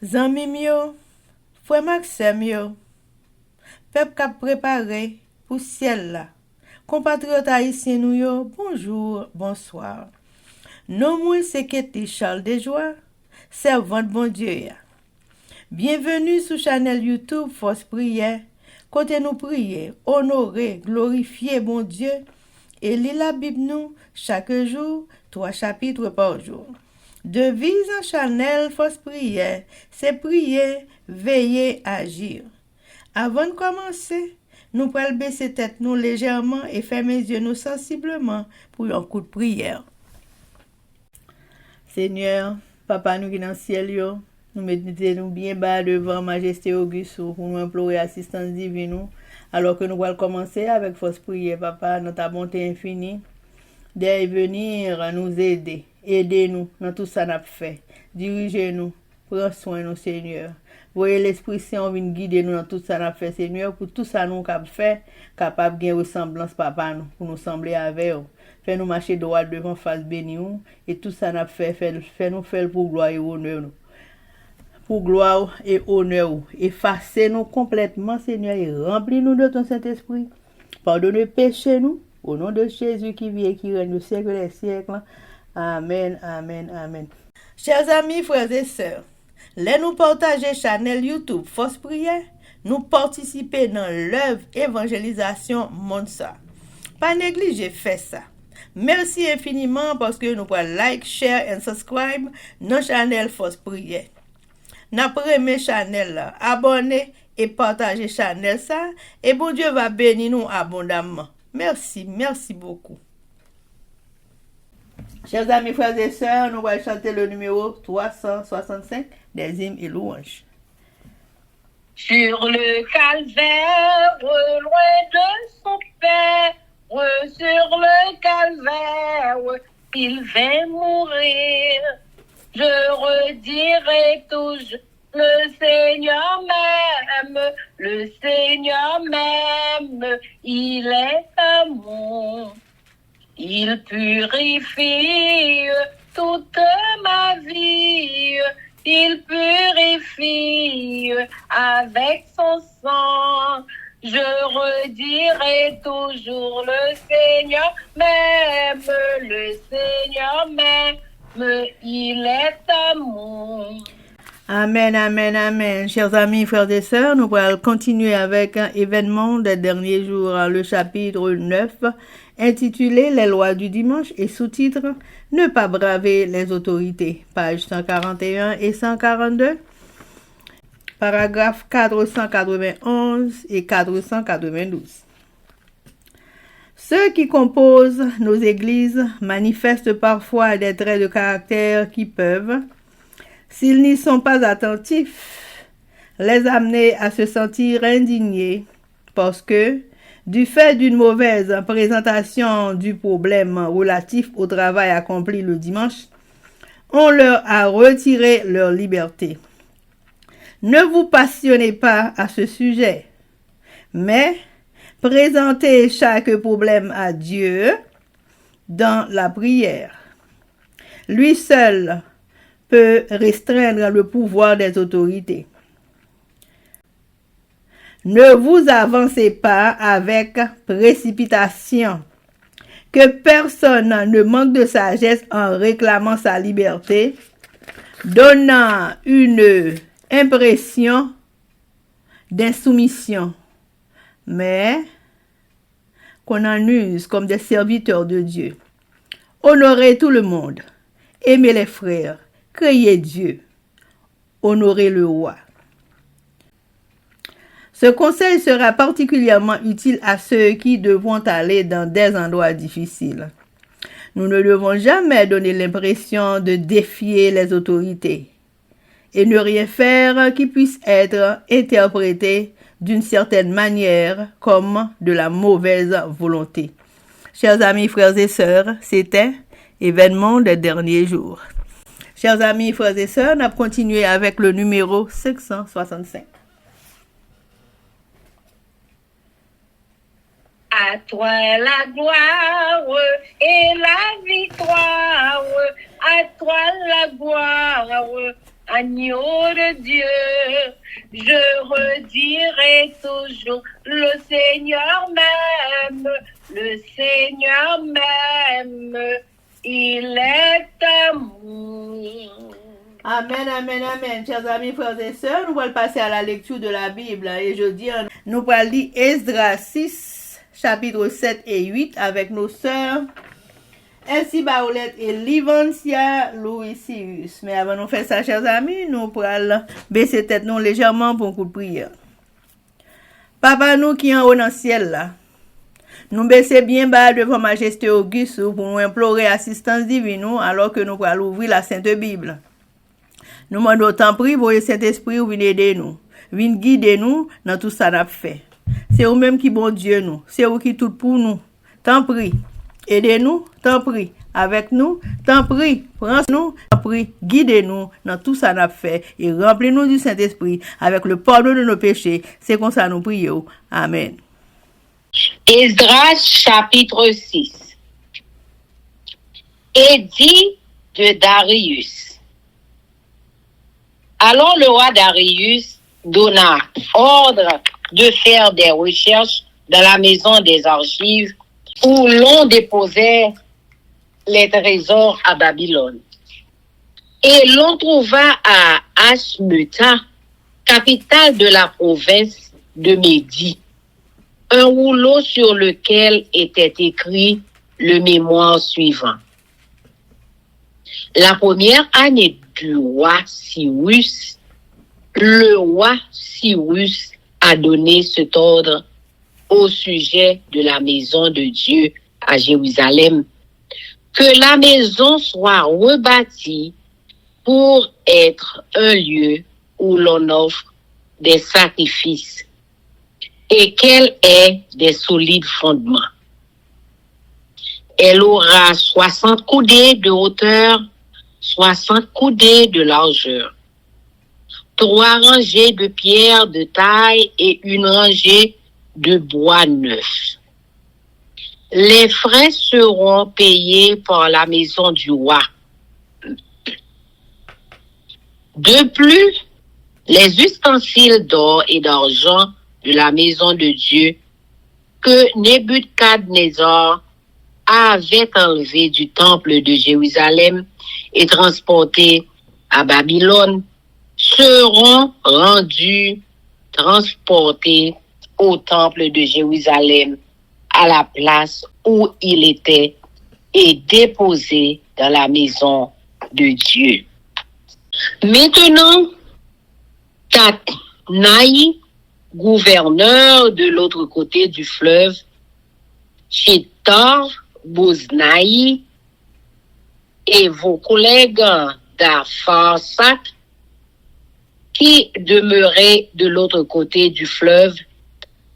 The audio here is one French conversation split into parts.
Zanmim yo, frère Maxime yo, peuple k'ap préparé pour ciel là. Compatriotes haïtiens nous yo, bonjour, bonsoir. Non moi c'est Ketty Charles Desjoie, servante bon Dieu ya. Bienvenue sur channel YouTube Force Prière, côté nous prier, honorer, glorifier bon Dieu et lire la Bible nous chaque jour, 3 chapitres par jour. Devise en channel Force Prière, c'est prier, veiller, agir. Avant de commencer, nous pouvons baisser tête nous légèrement et fermer les yeux nous sensiblement pour un coup de prière. Seigneur, Papa nous qui dans le ciel, yo, nous mettons bien bas devant Majesté Auguste pour nous implorer assistance divine, alors que nous allons commencer avec Force Prière, Papa, notre ta bonté infinie, de venir nous aider. Aidez-nous dans tout ça qu'on a fait. Dirigez-nous. Prends soin de nous, Seigneur. Voyez l'Esprit Saint venir guider nous dans tout ça qu'on a fait, Seigneur, pour tout ça nous avons fait, capable de ressemblance, Papa, nous, pour nous sembler avec vous. Fais-nous marcher droit devant face béni et tout ça qu'on a fait, fais-nous faire pour gloire et honneur. Pour gloire et honneur. Effacez-nous complètement, Seigneur, et remplis-nous de ton Saint-Esprit. Pardonnez péché nous. Au nom de Jésus qui vit et qui règne au siècle des siècles. Amen, amen, amen. Chers amis, frères et sœurs, les nous partager channel YouTube Force Prière, nous participer dans l'œuvre évangélisation monde ça. Pas négliger faire ça. Merci infiniment parce que nous pouvons like, share et subscribe dans channel Force Prière. N'après mes channel là, abonnez et partagez channel ça et bon Dieu va bénir nous abondamment. Merci, merci beaucoup. Chers amis, frères et sœurs, nous allons chanter le numéro 365 des hymnes et louanges. Sur le calvaire, loin de son père, sur le calvaire, il vint mourir. Je redirai toujours, le Seigneur m'aime, il est amour. Il purifie toute ma vie, il purifie avec son sang. Je redirai toujours le Seigneur m'aime, il est amour. Amen, amen, amen. Chers amis, frères et sœurs, nous allons continuer avec un événement des derniers jours, le chapitre 9, intitulé Les lois du dimanche et sous-titre Ne pas braver les autorités, pages 141 et 142, paragraphes 491 et 492. Ceux qui composent nos églises manifestent parfois des traits de caractère qui peuvent, s'ils n'y sont pas attentifs, les amener à se sentir indignés parce que, du fait d'une mauvaise présentation du problème relatif au travail accompli le dimanche, on leur a retiré leur liberté. Ne vous passionnez pas à ce sujet, mais présentez chaque problème à Dieu dans la prière. Lui seul peut restreindre le pouvoir des autorités. Ne vous avancez pas avec précipitation. Que personne ne manque de sagesse en réclamant sa liberté, donnant une impression d'insoumission, mais qu'on en use comme des serviteurs de Dieu. Honorez tout le monde, aimez les frères, craignez Dieu, honorez le roi. Ce conseil sera particulièrement utile à ceux qui devront aller dans des endroits difficiles. Nous ne devons jamais donner l'impression de défier les autorités et ne rien faire qui puisse être interprété d'une certaine manière comme de la mauvaise volonté. Chers amis, frères et sœurs, c'était événement des derniers jours. Chers amis, frères et sœurs, on a continué avec le numéro 565. À toi la gloire et la victoire, à toi la gloire agneau de Dieu. Je redirai toujours, le Seigneur m'aime, le Seigneur m'aime, il est amour. Amen, amen, amen. Chers amis, frères et sœurs, nous allons passer à la lecture de la Bible. Et je dis, nous allons lire Esdras 6, chapitre 7 et 8 avec nos sœurs Elsie Baoulette et Livancia Louis Sirius. Mais avant de faire ça, chers amis, nous allons baisser tête nous légèrement pour un coup de prière. Papa, nous qui en haut dans le ciel là, nous baissons bien bas devant Majesté Auguste pour nous implorer assistance divine alors que nous allons ouvrir la Sainte Bible. Nous demandons autant prier pour le Saint-Esprit ou venir aider nous, venir guider nous dans tout ça n'a fait. C'est vous même qui bon Dieu nous, c'est vous qui tout pour nous. Tant prie, aidez-nous, tant prie, avec nous, tant prie, prends-nous, tant prie, guidez-nous dans tout ça n'a fait et remplis-nous du Saint-Esprit avec le pardon de nos péchés. C'est comme ça nous prions. Amen. Esdras chapitre 6. Édit de Darius. Alors le roi Darius donna ordre de faire des recherches dans la maison des archives où l'on déposait les trésors à Babylone. Et l'on trouva à Ashmuta, capitale de la province de Médie, un rouleau sur lequel était écrit le mémoire suivant. La première année du roi Cyrus, le roi Cyrus a donné cet ordre au sujet de la maison de Dieu à Jérusalem, que la maison soit rebâtie pour être un lieu où l'on offre des sacrifices et qu'elle ait des solides fondements. Elle aura 60 coudées de hauteur, 60 coudées de largeur, 3 rangées de pierres de taille et une rangée de bois neuf. Les frais seront payés par la maison du roi. De plus, les ustensiles d'or et d'argent de la maison de Dieu que Nebuchadnezzar avait enlevés du temple de Jérusalem et transportés à Babylone seront transportés au temple de Jérusalem à la place où il était et déposés dans la maison de Dieu. Maintenant, Tatnaï, gouverneur de l'autre côté du fleuve, Shetar Boznaï et vos collègues d'Apharsat qui demeuraient de l'autre côté du fleuve,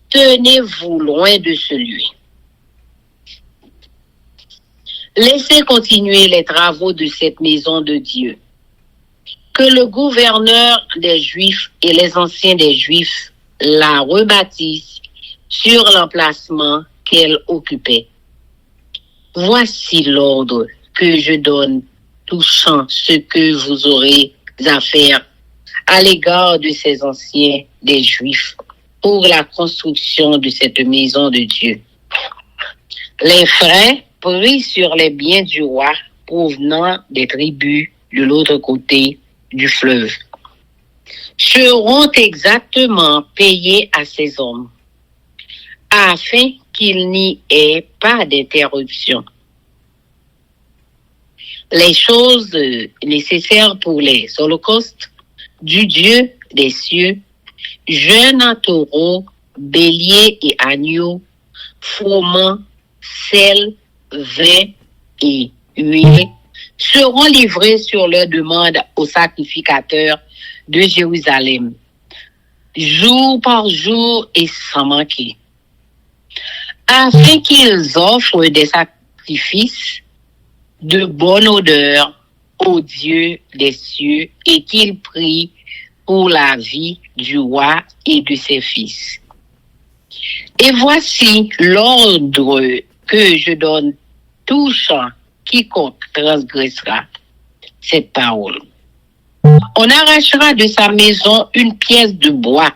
tenez-vous loin de celui. Laissez continuer les travaux de cette maison de Dieu. Que le gouverneur des Juifs et les anciens des Juifs la rebâtissent sur l'emplacement qu'elle occupait. Voici l'ordre que je donne touchant ce que vous aurez à faire à l'égard de ces anciens des Juifs pour la construction de cette maison de Dieu. Les frais pris sur les biens du roi provenant des tribus de l'autre côté du fleuve seront exactement payés à ces hommes, afin qu'il n'y ait pas d'interruption. Les choses nécessaires pour les holocaustes du Dieu des cieux, jeunes en taureau, bélier et agneau, froment, sel, vin et huile, seront livrés sur leur demande aux sacrificateurs de Jérusalem, jour par jour et sans manquer, afin qu'ils offrent des sacrifices de bonne odeur au Dieu des cieux et qu'ils prient pour la vie du roi et de ses fils. Et voici l'ordre que je donne touchant quiconque transgressera cette parole. On arrachera de sa maison une pièce de bois.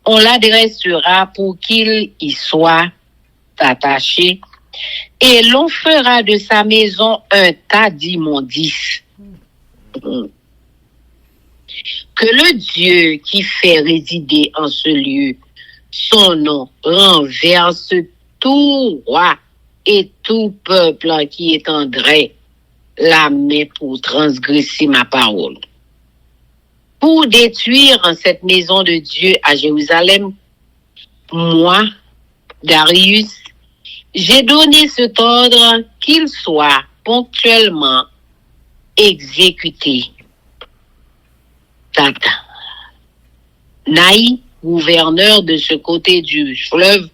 On l'adressera pour qu'il y soit attaché. Et l'on fera de sa maison un tas d'immondices. Que le Dieu qui fait résider en ce lieu son nom renverse tout roi et tout peuple qui étendrait la main pour transgresser ma parole. Pour détruire cette maison de Dieu à Jérusalem, moi, Darius, j'ai donné cet ordre qu'il soit ponctuellement exécuté. Tata. Naï, gouverneur de ce côté du fleuve,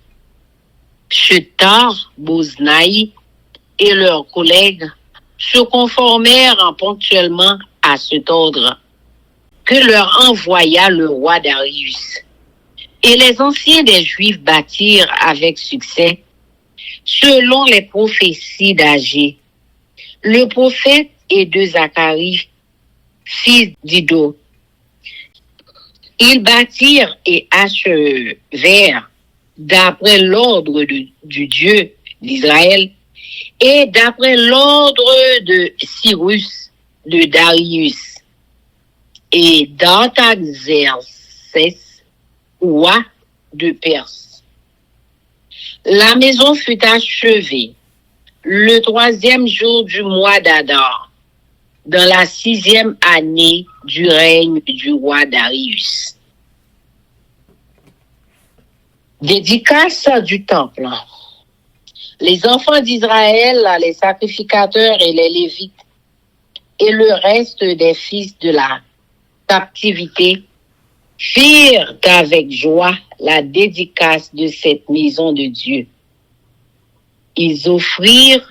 Shetar, Boznaï et leurs collègues se conformèrent ponctuellement à cet ordre que leur envoya le roi Darius. Et les anciens des Juifs bâtirent avec succès, selon les prophéties d'Agé, le prophète et de Zacharie, fils d'Ido. Ils bâtirent et achevèrent d'après l'ordre du Dieu d'Israël et d'après l'ordre de Cyrus, de Darius et d'Artaxerxès, roi de Perse. La maison fut achevée le 3e jour du mois d'Adar, dans la 6e année du règne du roi Darius. Dédicace du temple. Les enfants d'Israël, les sacrificateurs et les Lévites, et le reste des fils de la captivité, firent avec joie la dédicace de cette maison de Dieu. Ils offrirent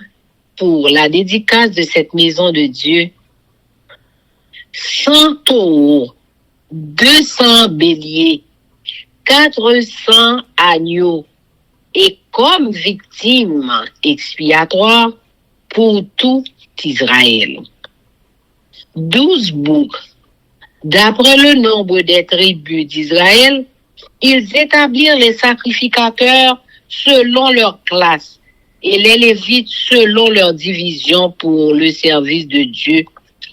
pour la dédicace de cette maison de Dieu 100 taureaux, 200 béliers, 400 agneaux, et comme victime expiatoire pour tout Israël. 12 boucs. D'après le nombre des tribus d'Israël, ils établirent les sacrificateurs selon leur classe et les Lévites selon leur division pour le service de Dieu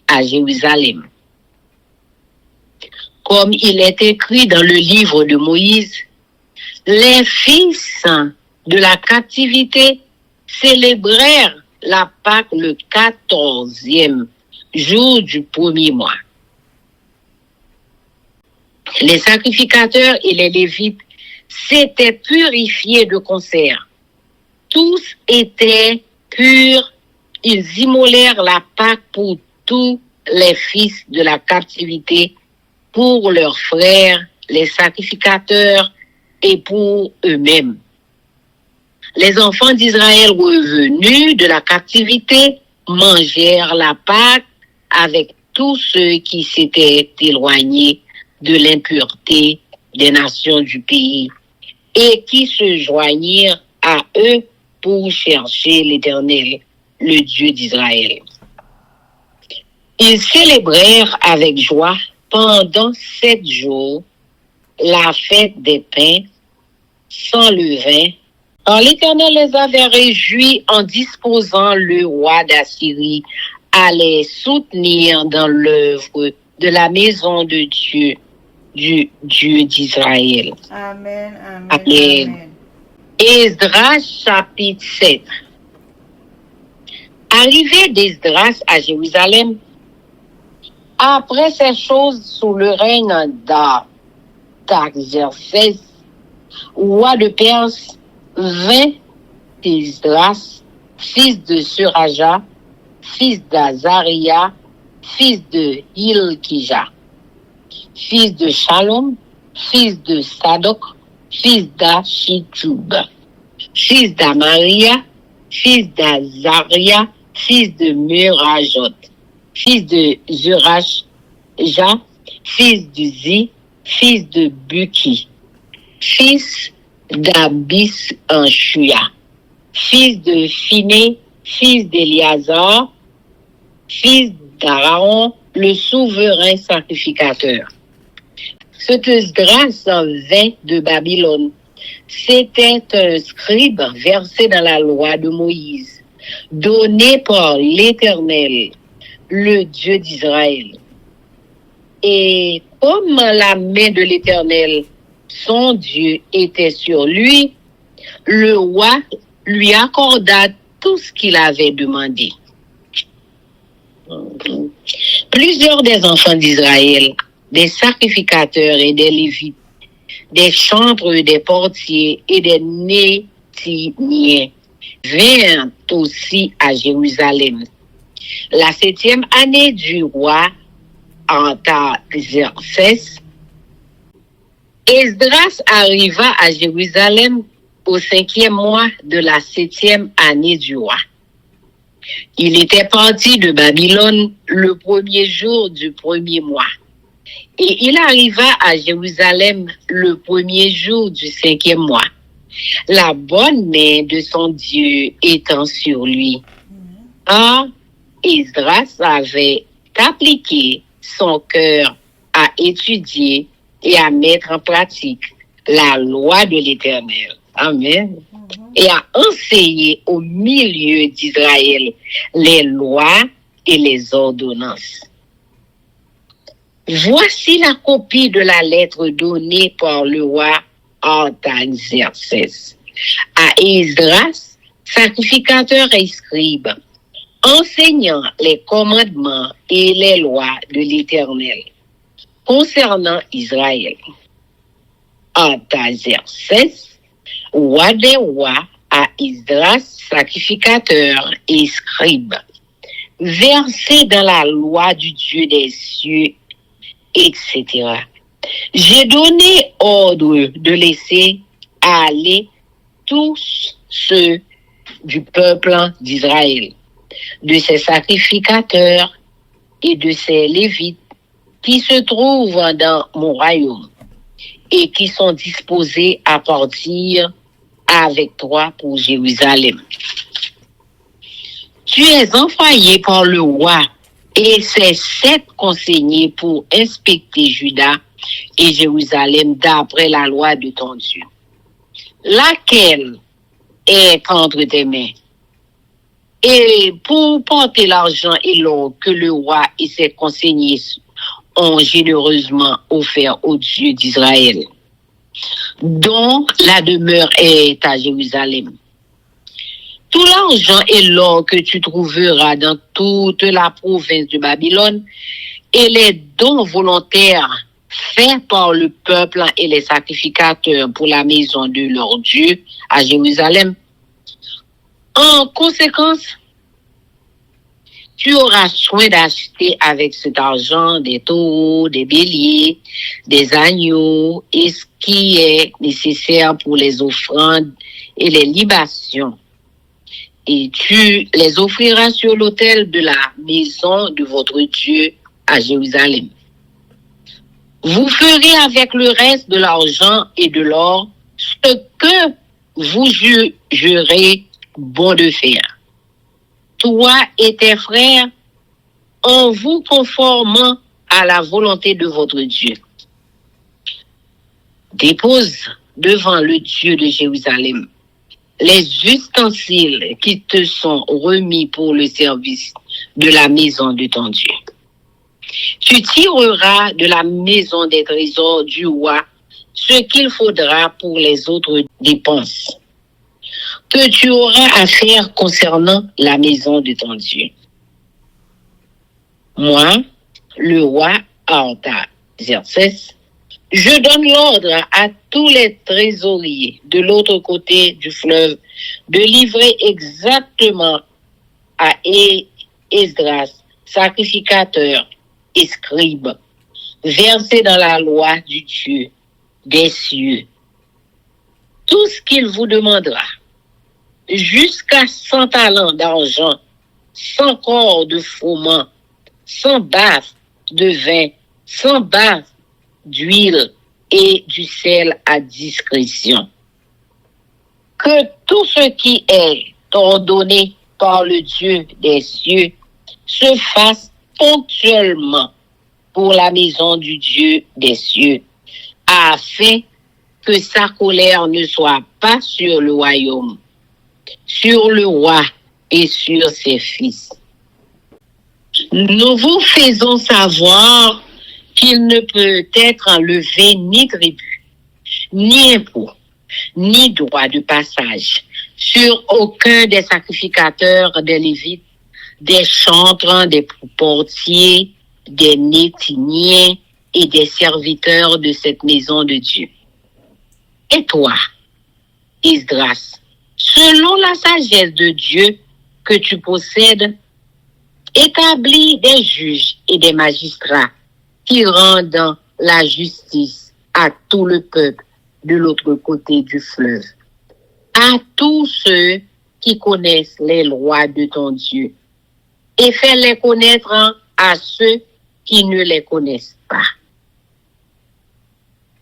à Jérusalem. Comme il est écrit dans le livre de Moïse, les fils de la captivité célébrèrent la Pâque le 14e jour du premier mois. Les sacrificateurs et les Lévites s'étaient purifiés de concert. Tous étaient purs. Ils immolèrent la Pâque pour tous les fils de la captivité, pour leurs frères, les sacrificateurs, et pour eux-mêmes. Les enfants d'Israël revenus de la captivité mangèrent la Pâque avec tous ceux qui s'étaient éloignés de l'impureté des nations du pays et qui se joignirent à eux pour chercher l'Éternel, le Dieu d'Israël. Ils célébrèrent avec joie pendant 7 jours la fête des pains sans levain, car l'Éternel les avait réjouis en disposant le roi d'Assyrie à les soutenir dans l'œuvre de la maison de Dieu, du Dieu d'Israël. Amen, amen, Amen. amen. Esdras chapitre 7. Arrivé d'Esdras à Jérusalem, après ces choses sous le règne d'Artaxerxès, roi de Perse, vint Esdras, fils de Suraja, fils d'Azaria, fils de Hilkija, fils de Shalom, fils de Sadok, fils d'Achitub, fils d'Amaria, fils d'Azaria, fils de Merajot, fils de Zurachja, fils d'Uzi, fils de Buki, fils d'Abis en Shuya, fils de Phiné, fils d'Éliazar, fils d'Aaron, le souverain sacrificateur. Ce que Esdras vint de Babylone, c'était un scribe versé dans la loi de Moïse, donné par l'Éternel, le Dieu d'Israël. Et comme la main de l'Éternel, son Dieu, était sur lui, le roi lui accorda tout ce qu'il avait demandé. Plusieurs des enfants d'Israël, des sacrificateurs et des lévites, des chantres, des portiers et des Néthiniens vinrent aussi à Jérusalem. La 7e année du roi Artaxerxès, Esdras arriva à Jérusalem au 5e mois de la 7e année du roi. Il était parti de Babylone le premier jour du premier mois. Et il arriva à Jérusalem le premier jour du 5e mois, la bonne main de son Dieu étant sur lui. Or, Esdras avait appliqué son cœur à étudier et à mettre en pratique la loi de l'Éternel. Amen. Et à enseigner au milieu d'Israël les lois et les ordonnances. Voici la copie de la lettre donnée par le roi Artaxerxès à Esdras, sacrificateur et scribe, enseignant les commandements et les lois de l'Éternel concernant Israël. Artaxerxès, roi des rois, à Esdras, sacrificateur et scribe, versé dans la loi du Dieu des cieux, etc. J'ai donné ordre de laisser aller tous ceux du peuple d'Israël, de ses sacrificateurs et de ses lévites qui se trouvent dans mon royaume et qui sont disposés à partir avec toi pour Jérusalem. Tu es envoyé par le roi et ses 7 conseillers pour inspecter Juda et Jérusalem d'après la loi de ton Dieu. Laquelle est entre tes mains? Et pour porter l'argent et l'or que le roi et ses conseillers ont généreusement offert au Dieu d'Israël, dont la demeure est à Jérusalem. Tout l'argent et l'or que tu trouveras dans toute la province de Babylone et les dons volontaires faits par le peuple et les sacrificateurs pour la maison de leur Dieu à Jérusalem. En conséquence, tu auras soin d'acheter avec cet argent des taureaux, des béliers, des agneaux et ce qui est nécessaire pour les offrandes et les libations. Et tu les offriras sur l'autel de la maison de votre Dieu à Jérusalem. Vous ferez avec le reste de l'argent et de l'or ce que vous jugerez bon de faire. Toi et tes frères, en vous conformant à la volonté de votre Dieu. Dépose devant le Dieu de Jérusalem les ustensiles qui te sont remis pour le service de la maison de ton Dieu. Tu tireras de la maison des trésors du roi ce qu'il faudra pour les autres dépenses que tu auras à faire concernant la maison de ton Dieu. Moi, le roi Artaxerxès, je donne l'ordre à tous les trésoriers de l'autre côté du fleuve de livrer exactement à Esdras, sacrificateur et scribe, versé dans la loi du Dieu des cieux, tout ce qu'il vous demandera, jusqu'à 100 talents d'argent, 100 corps de froment, 100 baffes de vin, 100 baffes d'huile et du sel à discrétion. Que tout ce qui est ordonné par le Dieu des cieux se fasse ponctuellement pour la maison du Dieu des cieux, afin que sa colère ne soit pas sur le royaume, sur le roi et sur ses fils. Nous vous faisons savoir qu'il ne peut être enlevé ni tribut, ni impôt, ni droit de passage sur aucun des sacrificateurs des Lévites, des chantres, des portiers, des Nétiniens et des serviteurs de cette maison de Dieu. Et toi, Esdras, selon la sagesse de Dieu que tu possèdes, établis des juges et des magistrats qui rendent la justice à tout le peuple de l'autre côté du fleuve, à tous ceux qui connaissent les lois de ton Dieu, et fais-les connaître à ceux qui ne les connaissent pas.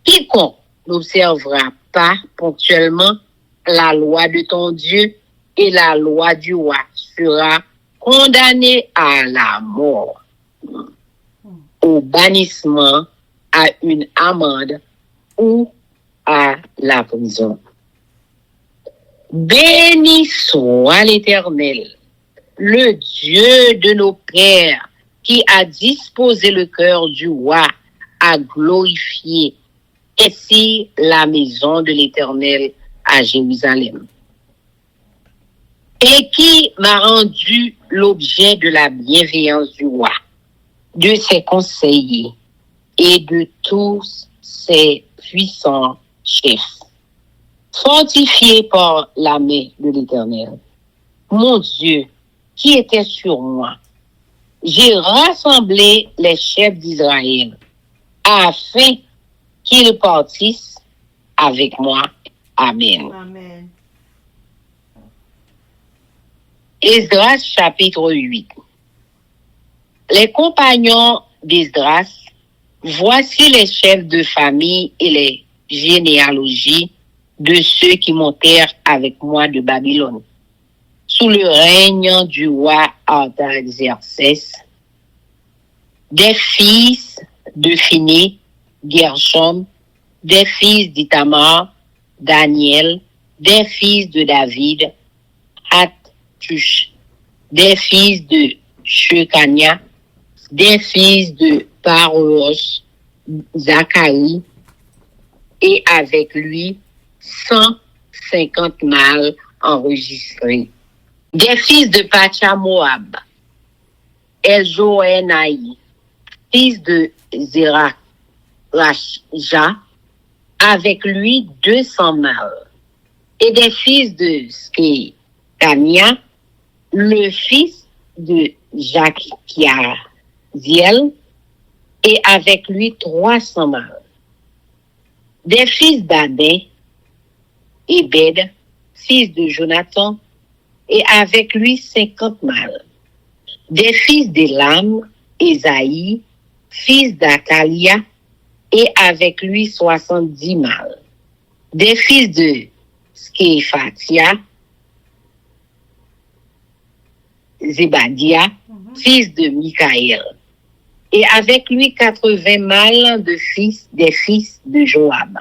Quiconque n'observera pas ponctuellement la loi de ton Dieu et la loi du roi sera condamné à la mort, au bannissement, à une amende ou à la prison. Béni soit l'Éternel, le Dieu de nos pères, qui a disposé le cœur du roi à glorifier ainsi la maison de l'Éternel à Jérusalem, et qui m'a rendu l'objet de la bienveillance du roi, de ses conseillers et de tous ses puissants chefs, fortifiés par la main de l'Éternel. Mon Dieu, qui était sur moi, j'ai rassemblé les chefs d'Israël afin qu'ils partissent avec moi. Amen. Amen. Esdras chapitre 8. Les compagnons d'Esdras, voici les chefs de famille et les généalogies de ceux qui montèrent avec moi de Babylone, sous le règne du roi Artaxerxès, des fils de Phiné, Gershom, des fils d'Itamar, Daniel, des fils de David, Hattush, des fils de Shekania, des fils de Parosh, Zacharie, et avec lui 150 mâles enregistrés. Des fils de Pacha Moab, Eljoénaï, fils de Zerachja, avec lui 200 mâles. Et des fils de Skania, le fils de Jakiaziel, et avec lui 300 mâles. Des fils d'Adé, Ebed, fils de Jonathan, et avec lui 50 mâles. Des fils d'Élam, Esaïe, fils d'Atalia, et avec lui 70 mâles. Des fils de Skephatia, Zebadia, fils de Michaël, et avec lui 80 mâles des fils de Joab.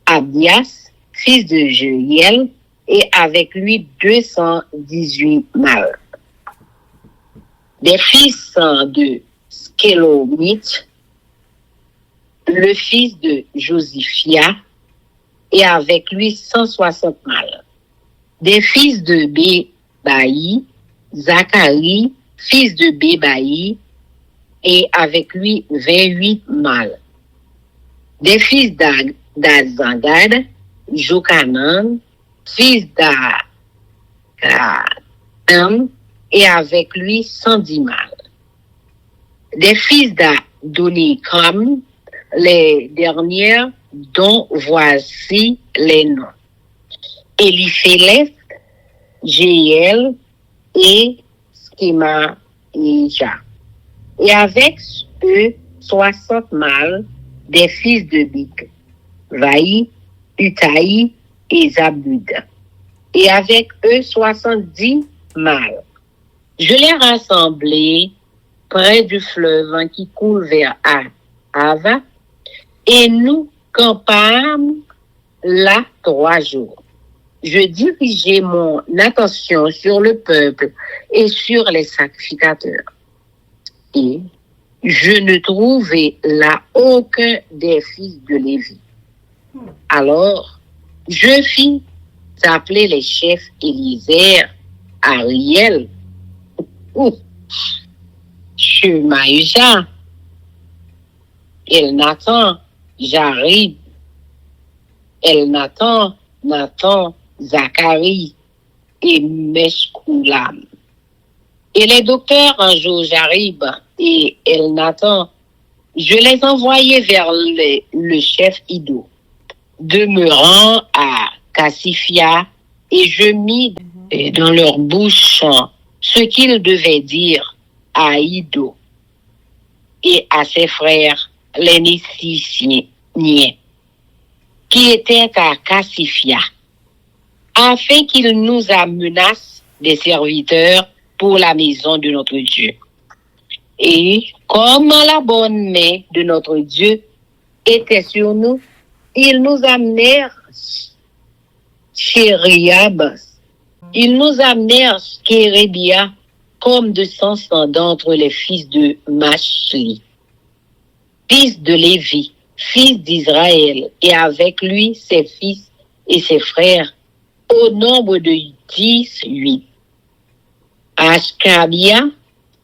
Abdias, fils de Jeuiel, et avec lui 218 mâles. Des fils de Skélomite, le fils de Josiphia, et avec lui 160 mâles. Des fils de Bébaï, Zacharie, fils de Bébaï, et avec lui 28 mâles. Des fils d'Azangad, Jokanan, fils d'Adam, et avec lui 110 mâles. Des fils d'Adonikam, les dernières dont voici les noms: Eliphéleth, Jéel et Skemaïja. Et avec eux 60 mâles des fils de Bik, Vaï, Utaï et Zabud. Et avec eux 70 mâles. Je les rassemblai près du fleuve qui coule vers Ava, et nous campâmes là 3 jours. Je dirigeai mon attention sur le peuple et sur les sacrificateurs. Et je ne trouvai là aucun des fils de Lévi. Alors, je fis appeler les chefs Élisée, Ariel, Shemaïja, Elnathan, Jarib, Elnathan, Nathan, Zacharie et Meshkoulam. Et les docteurs Jarib et Elnathan, je les envoyai vers le chef Ido, demeurant à Cassifia, et je mis dans leur bouche ce qu'ils devaient dire à Ido et à ses frères, les Nissiciens, qui étaient à Cassifia, afin qu'ils nous amenassent des serviteurs pour la maison de notre Dieu. Et comme la bonne main de notre Dieu était sur nous, ils nous amenèrent chez Riab. Ils nous amenèrent Kérébia comme de 500 d'entre les fils de Machli, fils de Lévi, fils d'Israël, et avec lui ses fils et ses frères, au nombre de 18. Ashkabia,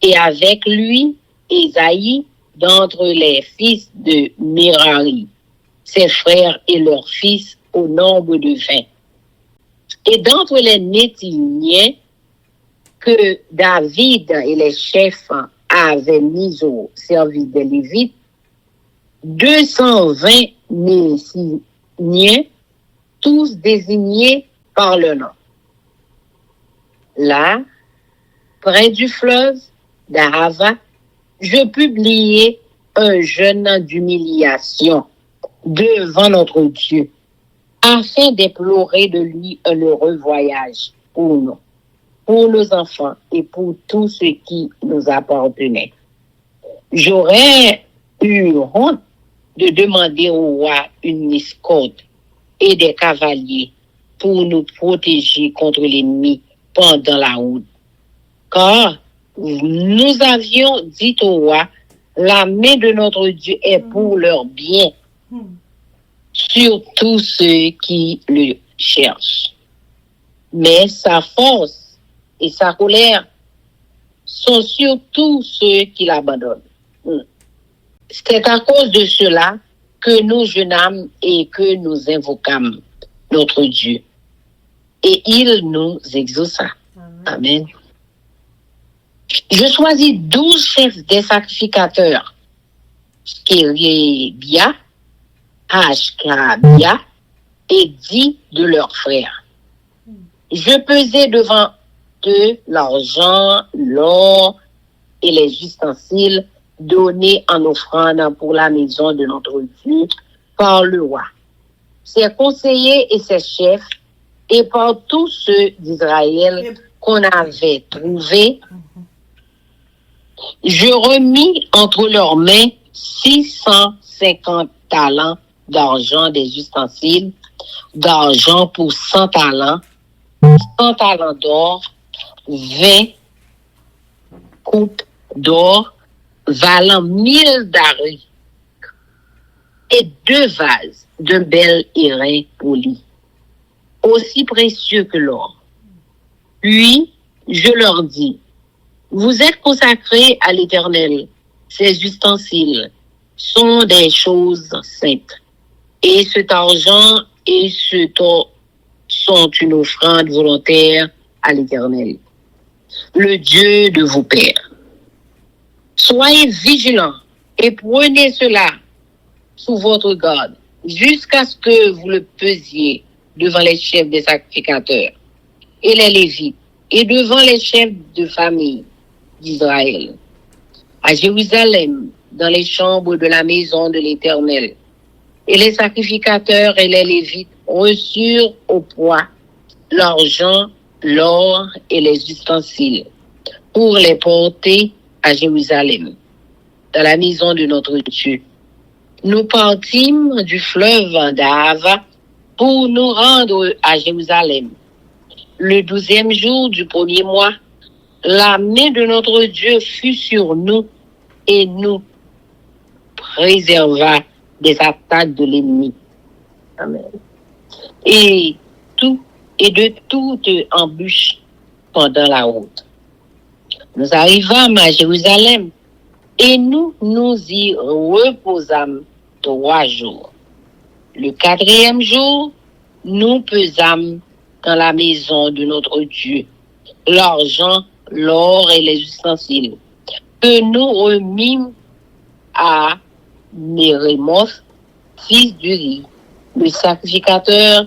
et avec lui Isaïe, d'entre les fils de Merari, ses frères et leurs fils, au nombre de 20. Et d'entre les Nétiniens que David et les chefs avaient mis au service des Lévites, 220 Nétiniens, tous désignés par le nom. Là, près du fleuve d'Ahava, je publiai un jeûne d'humiliation devant notre Dieu, afin d'implorer de lui un heureux voyage pour nous, pour nos enfants et pour tout ce qui nous appartenait. J'aurais eu honte de demander au roi une escorte et des cavaliers pour nous protéger contre l'ennemi pendant la route. Car nous avions dit au roi, la main de notre Dieu est pour leur bien, sur tous ceux qui le cherchent. Mais sa force et sa colère sont sur tous ceux qui l'abandonnent. C'est à cause de cela que nous jeûnâmes et que nous invoquâmes notre Dieu. Et il nous exauça. Amen. Je choisis 12 chefs des sacrificateurs, Kérébia, Ashkabia, et 10 de leurs frères. Je pesai devant eux l'argent, l'or et les ustensiles donnés en offrande pour la maison de notre Dieu par le roi, ses conseillers et ses chefs, et par tous ceux d'Israël qu'on avait trouvés. Je remis entre leurs mains 650 talents d'argent des ustensiles, d'argent pour 100 talents, 100 talents d'or, 20 coupes d'or, valant 1000 daris, et 2 vases de bel airain poli, aussi précieux que l'or. Puis, je leur dis, vous êtes consacrés à l'Éternel. Ces ustensiles sont des choses saintes. Et cet argent et ce or sont une offrande volontaire à l'Éternel, le Dieu de vos pères. Soyez vigilants et prenez cela sous votre garde jusqu'à ce que vous le pesiez devant les chefs des sacrificateurs et les Lévites et devant les chefs de famille d'Israël. À Jérusalem, dans les chambres de la maison de l'Éternel. Et les sacrificateurs et les Lévites reçurent au poids l'argent, l'or et les ustensiles pour les porter à Jérusalem, dans la maison de notre Dieu. Nous partîmes du fleuve Dave pour nous rendre à Jérusalem. Le 12e jour du premier mois, la main de notre Dieu fut sur nous et nous préserva des attaques de l'ennemi. Amen. Et de toute embûche pendant la route. Nous arrivâmes à Jérusalem et nous nous y reposâmes 3 jours. Le 4e jour, nous pesâmes dans la maison de notre Dieu l'argent, l'or et les ustensiles que nous remîmes à Mérémoth, fils d'Uri, le sacrificateur.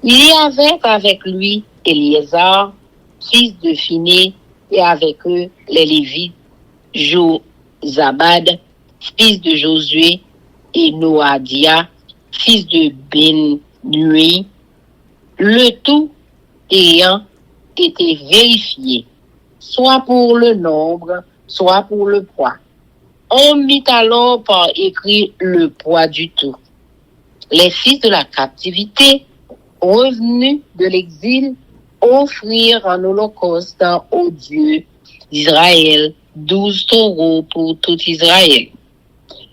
Il y avait avec lui Éléazar, fils de Phiné, et avec eux les Lévites, Jozabad, fils de Josué, et Noadia, fils de Ben-Nui, le tout ayant été vérifié, soit pour le nombre, soit pour le poids. On mit alors par écrit le poids du tout. Les fils de la captivité, revenus de l'exil, offrirent en holocauste au Dieu d'Israël 12 taureaux pour tout Israël,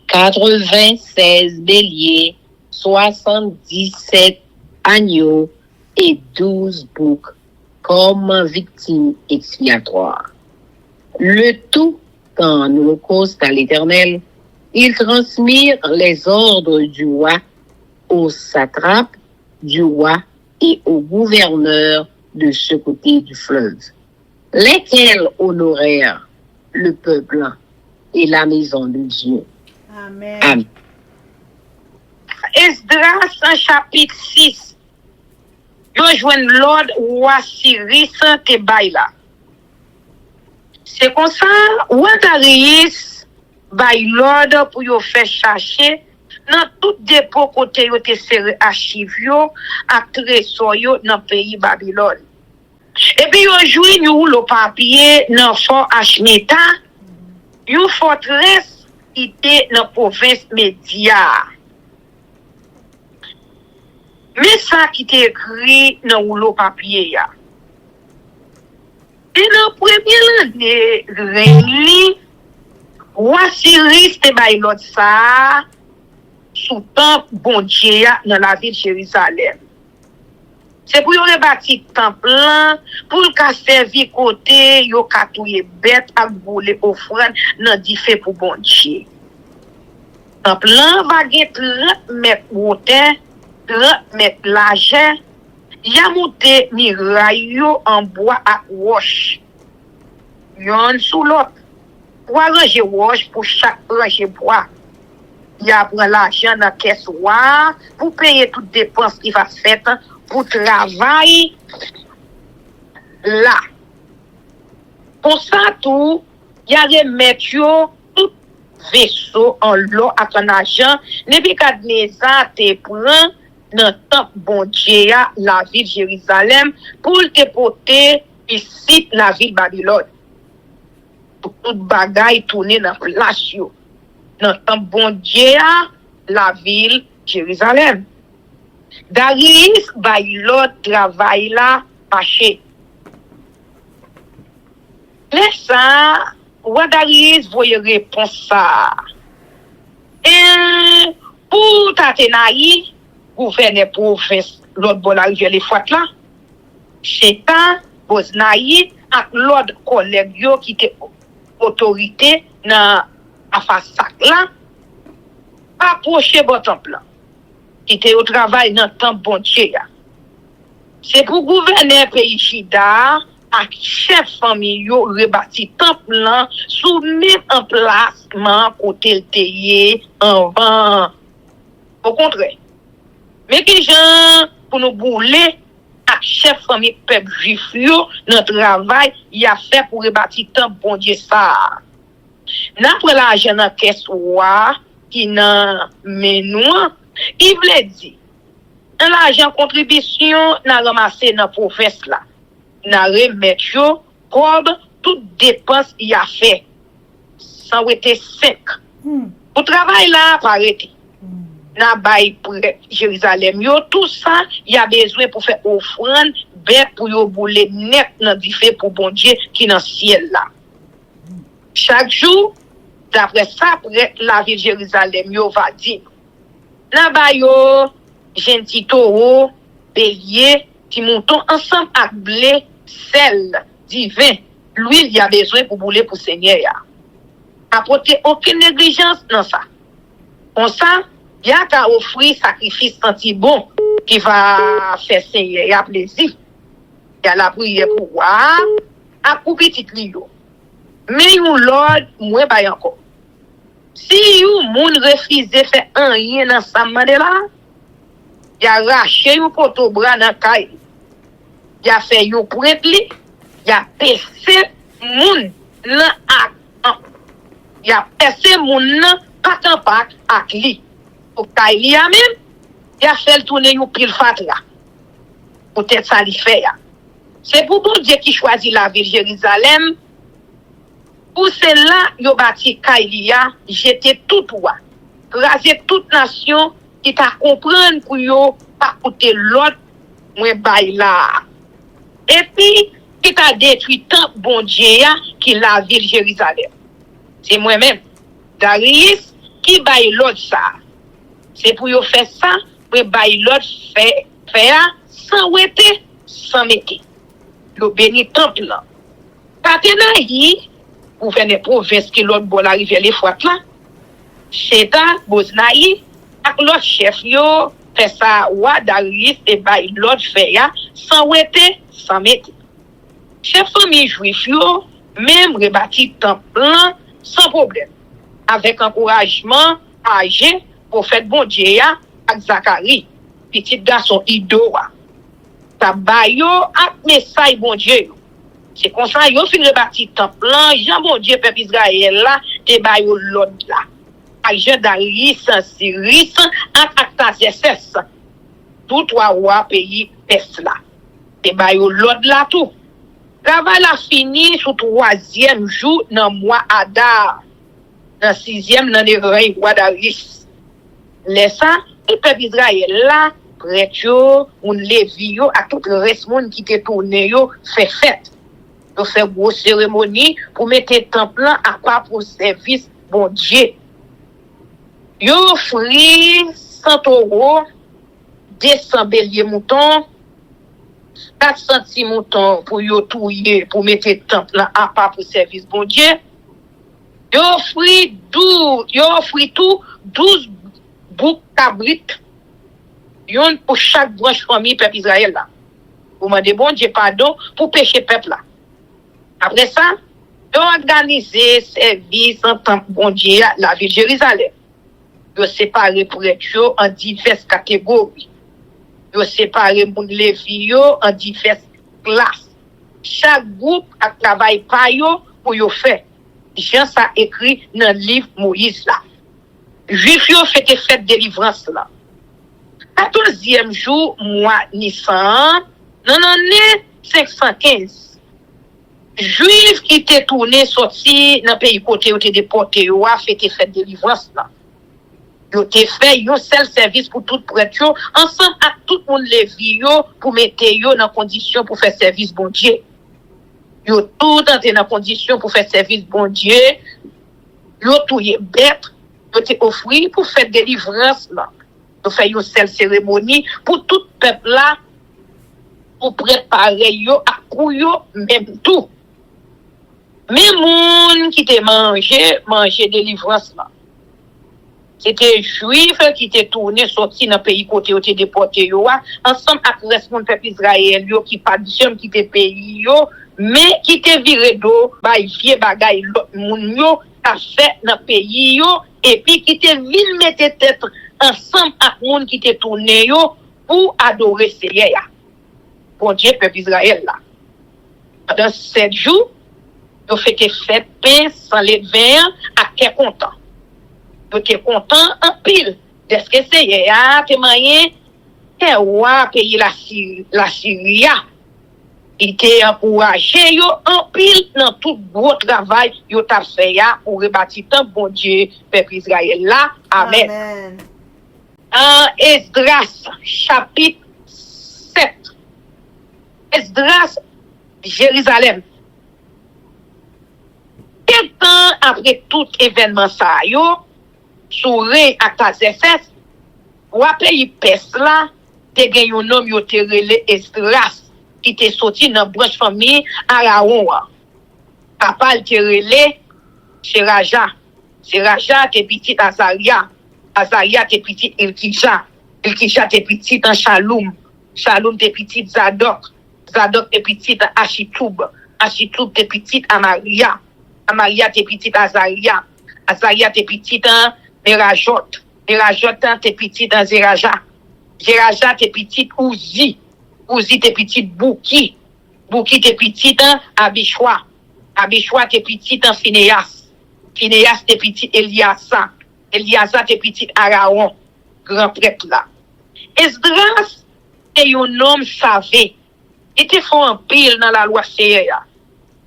96 béliers, 77 agneaux et 12 boucs comme victimes expiatoires. Le tout en holocauste à l'Éternel. Ils transmirent les ordres du roi aux satrapes du roi et aux gouverneurs de ce côté du fleuve, lesquels honorèrent le peuple et la maison de Dieu. Amen. Amen. Esdras, chapitre 6. Yo joine l'ordre roi Cyrus te bay là. C'est comme ça, roi Darius bay l'ordre pour yo faire chercher dans tout dépôt côté yo te serré archive yo ak trésor yo dans pays Babylone. Et puis yo joine yo le papier dans fort Ashmeta, une forteresse qui était dans province Média. Mais ça qui est écrit dans le papier ya. Et dans première année règne roi Cyrus te bay l'autre ça sous temple bon Dieu dans la ville de Jérusalem. C'est pour yon rebâti temple pour le ka servi côté yo ka touye bête ak boule offrande dans di fait pour bon Dieu. Temple va gen 30 mètres hauteur, 30 mètres largeur. Ya monté muraille yo en bois à roche. Yon sous l'autre. Pour arranger roche pour chaque ranger bois. Ya prend l'argent dans caisse roi pour payer toutes dépenses qui va faire pour travailler là. Pour ça tout, ya remettre yo tout vaisseau en l'eau avec un argent. Nebukadnezar te prend dans temps bon Dieu la ville Jérusalem pour te porter ici la ville Babylone. Pour tout bagaille tourner dans place yo. Dans temps bon Dieu la ville Jérusalem. Darius bay l'autre travail là marché. Laisse ça, roi Darius voyait réponse ça. Et pour Tatenaï, gouverneur province l'autre bon la rivière les Fouat là, Chetan, Boznaï, ak l'autre collègue yo qui était autorité dans Afasak là, approcher bon temple qui était au travail dans temps bon Dieu. C'est pour gouverner pays Chida ak chef famille yo rebâti temple là sous même emplacement côté le teye en vent. Au contraire. Mais qui gens pour nous bouler ak chef famille peuple juif yo dans travail il a fait pour rebâti temple bon Dieu ça. N'après l'argent dans caisse roi qui nan menou il voulait dire l'argent contribution n'a ramassé dans province là n'a remettre yo comme toute dépense y a fait. Sans être 5. Pour travail là, pas arrêter. Dans bail pour Jérusalem, yo tout ça, y a besoin pour faire offrande, bête pour yo bouler net dans du fait pour bon Dieu qui dans ciel là. Chaque jour, d'après ça, après la ville de Jérusalem, yo va dire, dans bail yo, gentil taureau, bélier, qui mouton ensemble avec blé, sel, divin, l'huile y a besoin pour bouler pour Seigneur ya. Apporter aucune négligence dans ça. Comme ça, il y a qu'à offrir sacrifice senti bon qui va faire Seigneur y a plaisir. Il y a la prière pour voir, à pour petit lio. Mais yon Lord, moi pas encore. Si yon moun refuse faire un rien dans sa main là, il a raché yon poto bras dans caille. Il a fait yon prêtre li, il a percé moun là il a percé moun nan pas tampac ak li. Pour caille li a même, il a fait tourner yon pile fatra. Peut-être ça li fait ya. C'est pour bon Dieu qui choisit la ville de Jérusalem. Pour cela, yo bâti Kailia, jeté tout roi. Raser toute nation qui t'a comprendre pour yo pas côté l'autre moins bail là. Et puis qui t'a détruit tant bon Dieu qui la ville de Jérusalem. C'est moi-même Darius qui bail l'autre ça. C'est pour yo faire ça, pour bail l'autre faire sans ouété, sans mettre. Yo béni temple là. Patenaï, gouverneur province qui l'autre bon la rivière les fois là. Cheta, Boznaï, ak l'autre chef yo, fait ça, wa Darius et bay l'autre fait ya, sans ouété, sans mettre. Chef famille juif yo, même rebâti temple là, sans problème. Avec encouragement, âgé, prophète bon Dieu ya, ak Zacharie, petit garçon Idoa. Tabayo ak message bon Dieu. C'est comme ça yo fin rebâti temple là, Jean bon Dieu peuple Israël là, te bayo l'autre là. Ak Jean Darius, Cyrus, ak Artaxerxès. Tout trois rois pays Perse là. Te bayo l'autre là tout. Travail la fini sur 3e jour dans mois Adar. Dans 6e dans le règne roi Darius. Laisse ça, tout peuple Israël là, prêtre yo, moun Lévi yo, à tout le reste monde qui te tourne yo, fait fête. Yo fait grosse cérémonie pour mettre temple à part pour service bon Dieu. Yo offri 100 €, 200 béliers moutons, 400 moutons pour yo touiller pour mettre temple à part pour service bon Dieu. Yo offri 12 boucs cabrites. Yon pour chaque branche famille peuple Israël là. Pour demander bon Dieu pardon pour péché peuple là. Après ça, ils ont organisé service en temple bon Dieu la ville de Jérusalem. Ils ont séparé pour être en diverses catégories. Ils ont séparé pour les filles en diverses classes. Chaque groupe a travaillé par yo pour yo faire. Jean ça écrit dans le livre Moïse là. Juif yo fête délivrance là. 14e jour mois Nissan, dans l'année 515. Juif qui était tourné sorti dans pays côté où était déporté yo a fête délivrance là. Yo te fait un seul service pour tout prêtre ensemble avec tout le monde Lévi yo pour mettre yo dans condition pour faire service bon Dieu. Yo tout dans condition pour faire service bon Dieu. Yo tout y bête, yo te offri pour faire délivrance là. Yo fait une seule cérémonie pour tout peuple là pour préparer yo à yo même tout. Même moun qui te manger délivrance là. C'était juif qui était tourné sorti dans pays côté où était déporté yo ensemble avec responsable peuple Israël yo qui pas jamais quitté pays yo mais qui était viré d'eau bay vieux bagay moun yo a fait dans pays yo et puis qui était ville mettre tête ensemble avec moun qui était tourné yo pour adorer Seigneur. Bon Dieu peuple Israël là. Pendant 7 jours, yo fêté fête pain sans levain à quel content. Yo te content en pile. Est-ce que c'est te moyen roi pays la Syrie. Il était encouragé yo en pile dans tout gros travail yo t'a fait ya pour rebâtir tant bon Dieu peuple Israël là. Amen. Amen. En Esdras chapitre 7. Esdras Jérusalem. Quelque temps après tout événement ça yo sous règne Artaxerxès, rappelez pes là, te gen yon homme yo te relé Esdras qui te sorti dans branche famille Araon. Papa te relé Seraja. Seraja te petit Azaria. Azaria te petit Ilkisha. Ilkisha te petit en Shalom. Shalom te petit Zadok. Zadok te petit Achitoub. Achitoub te petit Amaria. Amaria te petit Azaria. Azaria te petit Merajot. Merajot te petit Zeraja. Zeraja te petit Ouzi. Ouzi te petit Bouki. Bouki te petit Abishwa. Abishwa te petit Phineas. Phineas te petit Eliasa. Eliasa te petit Araon. Grand prêtre là. Esdras te yon homme savé. Il te font un pile dans la loi Seya.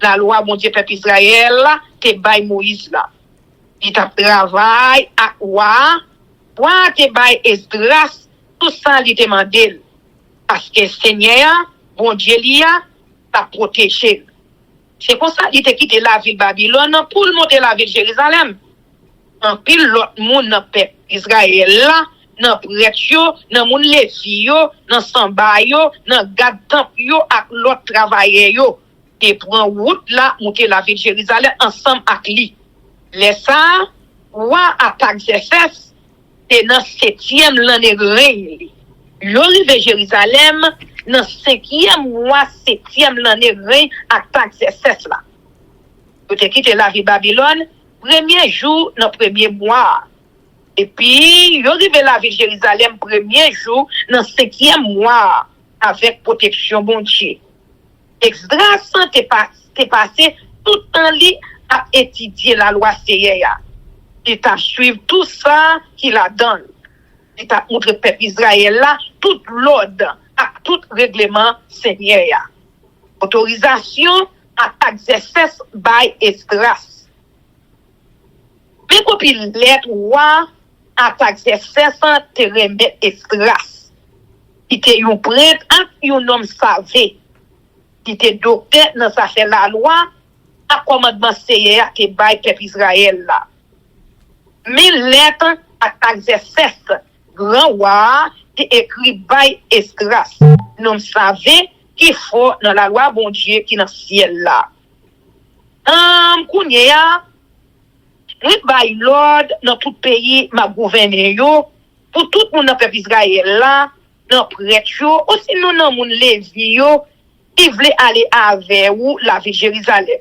La loi mon Dieu peuple Israël là, te bay Moïse là. Il t'a travail à quoi? Moi te bay Esdras tout ça il te mandé. Parce que Seigneur, bon Dieu liya, t'a protégé. C'est pour ça qu'il te quitté la ville Babylone pour monter la ville Jérusalem. En pile l'autre monde dans peuple Israël là, dans prêtre yo, dans moun levi yo, dans samba yo, dans garde temple yo ak l'autre travailleur yo. Et prend route là, monter la ville Jérusalem ensemble avec lui. Les ça, roi Artaxerxès, c'est dans 7e l'année règne. Yo rive Jérusalem dans 5e mois 7e l'année règne Artaxerxès là. Yo te quitté la ville Babylone premier jour dans premier mois. Et puis yo rive la ville Jérusalem premier jour dans 5e mois avec protection bon Dieu. Esdras t'es passé tout le temps à étudier la loi Seya. Il t'a suivi tout ça qu'il a donné. Il t'a montré peuple Israël là, tout l'ordre, à tout règlement Seigneur. Autorisation à Artaxerxès by Esdras. Mais quand il lettre roi Artaxerxès te remet Esdras. Il était un prêtre et un homme savé. Il était docteur dans sa fait la loi à commandement Seya qui bail peuple Israël là. Mais lettre à Artaxerxès grand roi qui écrit bail Esdras. Nous savait qu'il faut dans la loi bon Dieu qui dans ciel là. Kounya oui bail l'ordre dans tout pays m'a gouverné yo pour tout monde dans peuple Israël là, dans prêtre yo, aussi nous dans moun levi yo qui voulait aller avec ou la ville Jérusalem.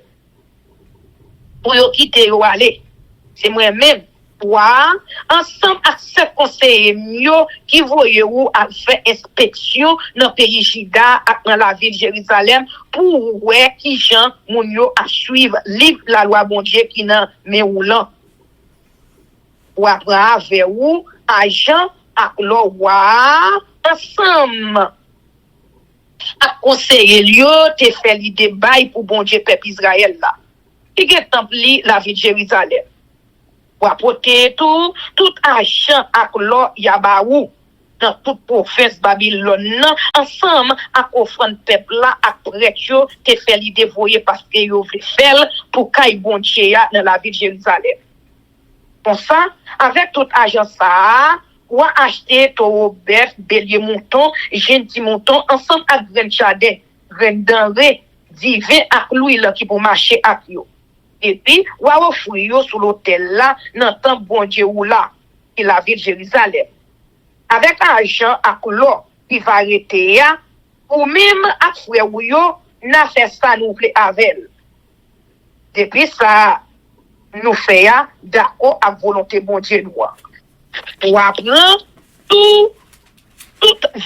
Pour yo quitter yo aller. C'est moi-même. Ensemble avec ces conseillers qui voyaient où à faire inspection dans le pays Juda dans la ville Jérusalem pour voir qui gens moun yo à suivre livre la loi bon Dieu qui nan mais roulant. Ou après avec où agent avec le roi ensemble à conseiller lieu te fait l'idée bail pour bon Dieu peuple Israël là. Qui est temple la ville Jérusalem. Ou apporter tout argent avec l'or yabaou dans toute province Babylone ensemble à offrande peuple là après yo te fait l'idée voyer parce que yo veut faire pour kay bon Dieu dans la ville Jérusalem. Pour ça avec tout argent ça ou acheter taureau bœuf bélier mouton gentil mouton ensemble avec grain chardin grain denrée divin avec l'huile qui pour marcher avec yo. Et puis, ou a offrir yo sur l'hôtel là, dans temps bon Dieu ou là, qui la ville Jérusalem. Avec argent à l'or, qui va arrêter ya, ou même à frère ou yo, n'a fait ça nous plaît avec. Depuis ça, nous fait ya, d'accord à volonté bon Dieu noir. Ou apprendre tout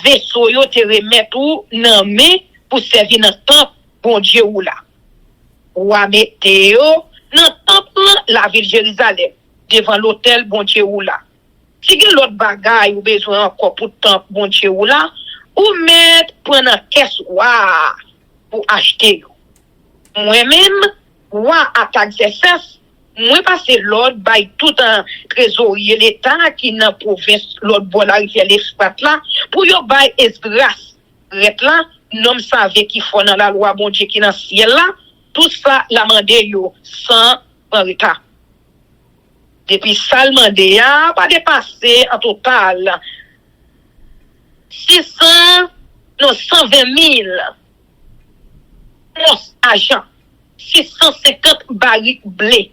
vaisseau yo te remettre ou nan main pour servir dans temps bon Dieu ou là. Ou a mettre yo dans temple la ville Jérusalem devant l'hôtel bon Dieu ou là. Si gen l'autre bagaille ou besoin encore pour temple bon Dieu ou là, ou mettre prendre caisse pour acheter. Moi-même, moi, à Taxes, moi, parce que l'autre, bail tout un trésorier l'État qui dans la province, l'autre, bon, la rivière, l'espace là, pour yo bail esdras, là, nom savait qui font dans la loi, bon Dieu, qui dans le ciel là, tout ça, la mandé yo, sans en retard. Depuis ça, le mandé, pas dépassé en total 120 000 agents, 650 barriques blé,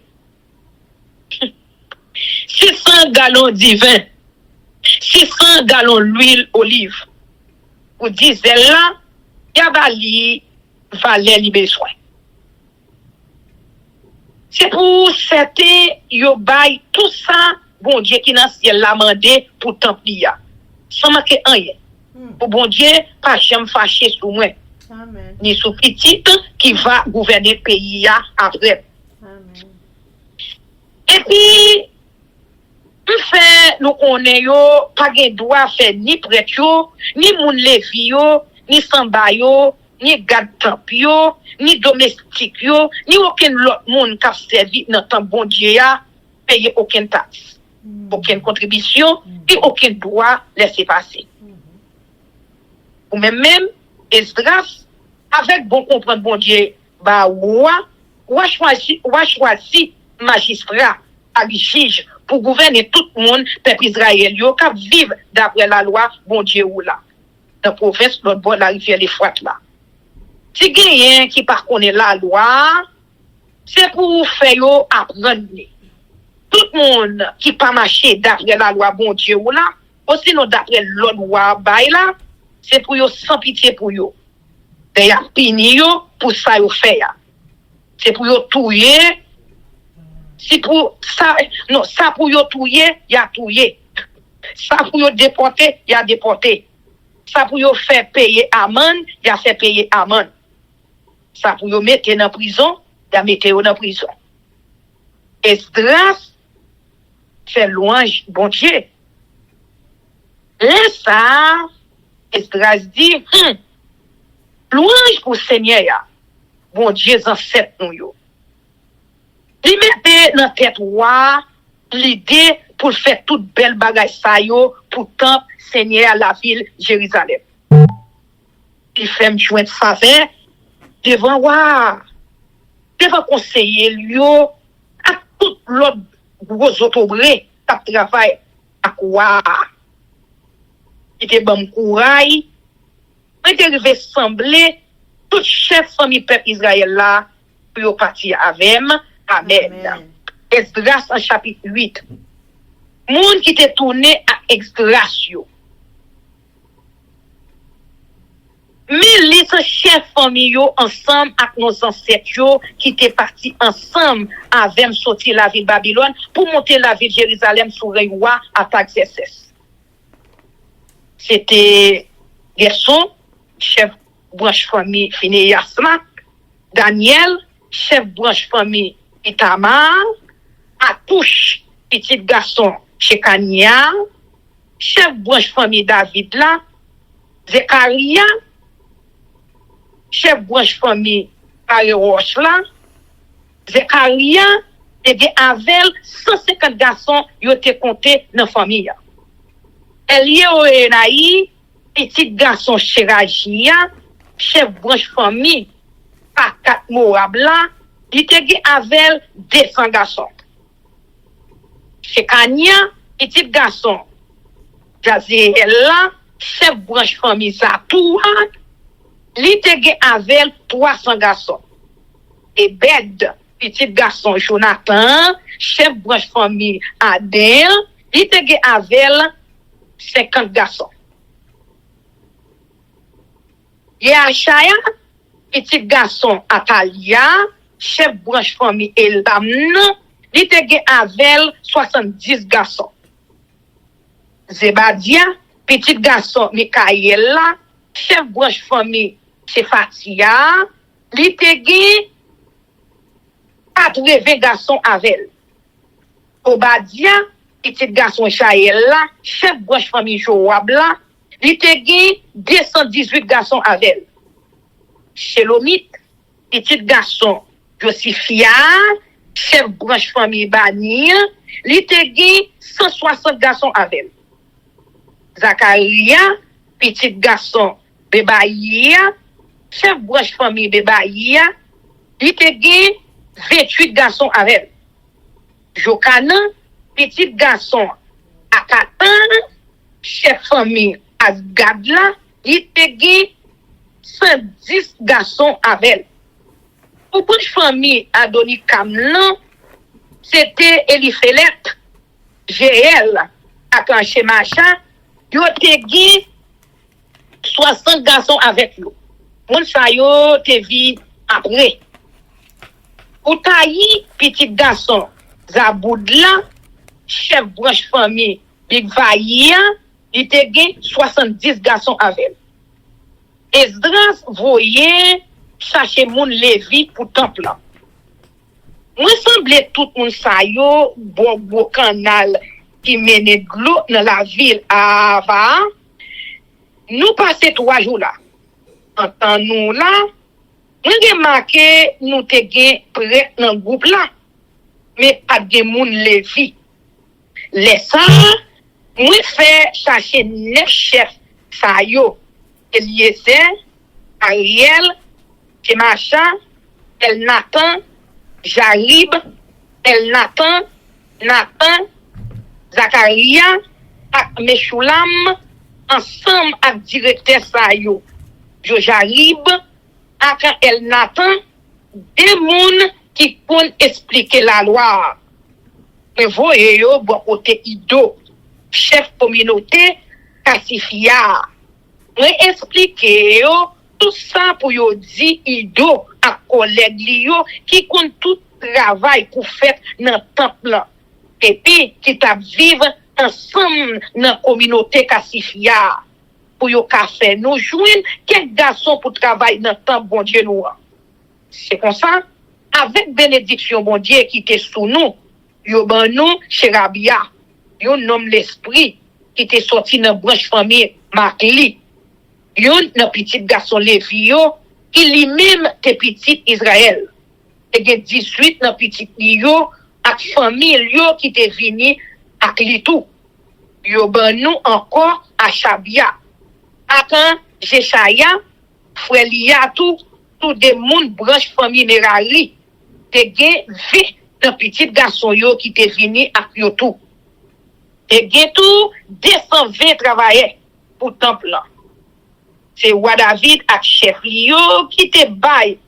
600 gallons de vin, 600 gallons d'huile olive. Vous disiez là, il y a bali valait li besoin. C'est pour c'était yo bay tout ça, bon Dieu qui dans ciel l'a mandé pour templia. Sans manquer rien. Pour bon Dieu, pas jamais fâché sur moi. Amen. Ni sur petite qui va gouverner le pays après. Amen. Et puis, nous connaissons yo, pas de droit faire ni prêtre yo, ni moun levi yo, ni samba yo, ni garde temple yo, ni domestique yo, ni aucun autre monde qui a servi dans temps bon Dieu ya, payer aucune taxe, aucune contribution, et aucun droit laisser passer. Ou même Esdras, avec bon comprendre bon Dieu, bah ou choisi magistrat, à juge pour gouverner tout le monde, peuple Israël, yo qui vivre d'après la loi, bon Dieu ou là. Dans la province, l'autre bord de la rivière les Fouates là. Si quelqu'un qui par connaît la loi, c'est pour faire yo apprendre. Tout le monde qui pas marcher d'après la loi, bon Dieu ou là, aussi non d'après l'autre loi, bail là, c'est pour yo sans pitié pour yo. D'ailleurs, pini yo pour ça yo fait. C'est pour yo touyer. Si pour ça, non, ça pour yo touyer, y a touyer. Ça pour yo déporter, y a déporté. Ça pour yo faire payer amende, y a fait payer amende. Ça pour yo mettre dans prison, y a mettre dans prison. Esdras fait louange, bon Dieu. Là ça, Esdras dit, louange pour Seigneur, bon Dieu, ancêtre nous yo. Il mettait dans tête l'idée pour faire toute belle bagaille ça yo pour temple Seigneur à la ville Jérusalem. Il fait me joindre faveur devant devant conseiller lui à tout l'autre gros autobré qui travaille à quoi. Il était bon courage. Il était arrivé sembler tout chef famille peuple Israël là pour partir avec moi. Amen. Esdras en chapitre 8. Moun qui t'est tourné à Esdras yo. Mais chef famille yo ensemble avec nos ancêtres yo qui étaient partis ensemble avec sortir la ville Babylone pour monter la ville Jérusalem sous roi à Taxes. C'était Gerson, chef branche famille Phinéas, Daniel, chef branche famille Itamar, Atouche, petit garçon Shekania, chef branche famille David là, Zekaria, chef branche famille Areroche là, Zekaria, et avec 150 garçons, ils ont été comptés dans la famille. Elieoenaï, petit garçon Cheragia, chef branche famille Pakat Moab là, il était avec 200 garçons. Shekania, petit garçon Jaziel là, chef branche famille Zatoua, il était avec 300 garçons. Et Bed, petit garçon Jonathan, chef branche famille Adel, il était avec 50 garçons. Yachaya, petit garçon Atalia, chef branche famille Elamn, il était avec 70 garçons. Zebadia, petit garçon Mikaela, chef branche famille Shefatia, il était 80 garçons avec elle. Obadia, petit garçon Shaela, chef branche famille Joab là, il était 218 garçons avec elle. Shelomit, petit garçon Josifia, chef branche famille Bani, li te gen 160 garçons avec. Zacharia, petit garçon Bebaïa, chef branche famille Bebaïa, li te gen 28 garçons avec. Jokanan, petit garçon Akatan, chef famille Asgadla, li te gen 110 garçons avec. Pour une famille Adonikam, c'était Eliphelet, Jéel, Akanché Macha, yo te gen 60 garçons avec nous. Moun sa yo te vi après. Ou tayi, petit garçon, Zaboudla, chef branche famille, Big Vaïa, il te gen 70 garçons avec. Esdras voyait chercher moun Lévi pour temple. Moi semblait tout moun sa yo bon canal qui mène de l'eau dans la ville à Ava. Nous passons 3 jours là. En temps nous là, nous remarqué nous te gen prêt dans le groupe là. Mais pas de moun Lévi. Les ça, moi fait chercher 9 chefs sa yo. Eliezer, Ariel, Kemacha, Elnathan, Jarib, Elnathan, Nathan, Zacharia, ak Meshulam, ensemble ak directeur sa yo. Jarib, ak Elnathan, des moun qui kon expliquer la loi. Mais voyez yo bon côté Ido, chef communauté, Kassifia. Moi expliquer yo tout ça pour yo di Ido à collègue li yo qui compte tout travail pour faire dans temple et puis qui t'a vivre ensemble dans communauté Kassifia pour yo ka faire nous joindre quelques garçons pour travailler dans temple bon Dieu nous. C'est comme ça avec bénédiction bon Dieu qui était sous nous yo ban nous Cherabia yo nomme l'esprit qui était sorti dans branche famille Makli. Yon nan petit garçon Lévi yo, qui lui-même te petit Israël. Et gen 18 nan petit yo, ak famille yo qui te vini ak li tout. Yo ban nou encore à Chabia. Ak an Jeshaya, frère Lia tout de moun branche famille Merari. Te gen 20 nan petit garçon yo qui te vini ak yo tout. Te gen tout 220 travailleurs pour temple là. C'est roi David ak chef yo qui te bail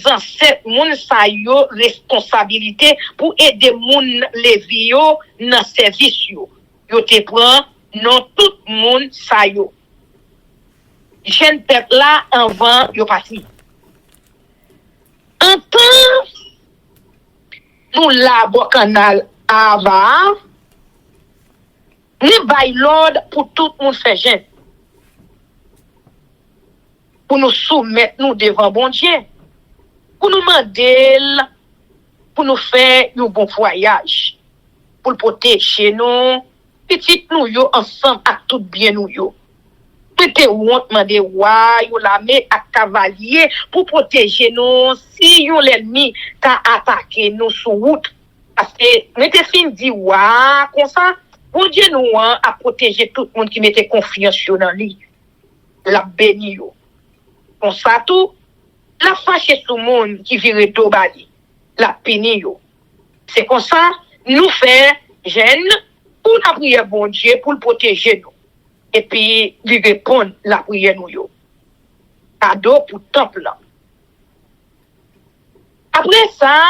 ancêtres moun sa yo responsabilité pour aider moun Lévi yo dans service yo. Yo te prend non tout moun sa yo. Jeune peuple là avant yo parti. En temps nous la bo canal Ava nous bail l'ordre pour tout moun fait jeune. Pour nous soumettre nous devant bon Dieu, pour nous demander, pour nous faire un bon voyage, pour protéger nous, petit nous yo ensemble avec tout bien nous yo. Peut-être on demander wa yo l'armée à cavalier pour protéger nous si yon l'ennemi t'a attaqué nous sur route. Parce que nous te fin dit wa comme ça, bon Dieu nous a protéger tout le monde qui mettait confiance dans lui. La béni yo. On ça tout, la fâche sous monde qui vire tout bali, la péni yo. C'est comme ça, nous faire jeune pour la prière bon Dieu, pour le protéger nous. Et puis, lui répondre la prière nous yo. Cadeau pour temple là. Après ça,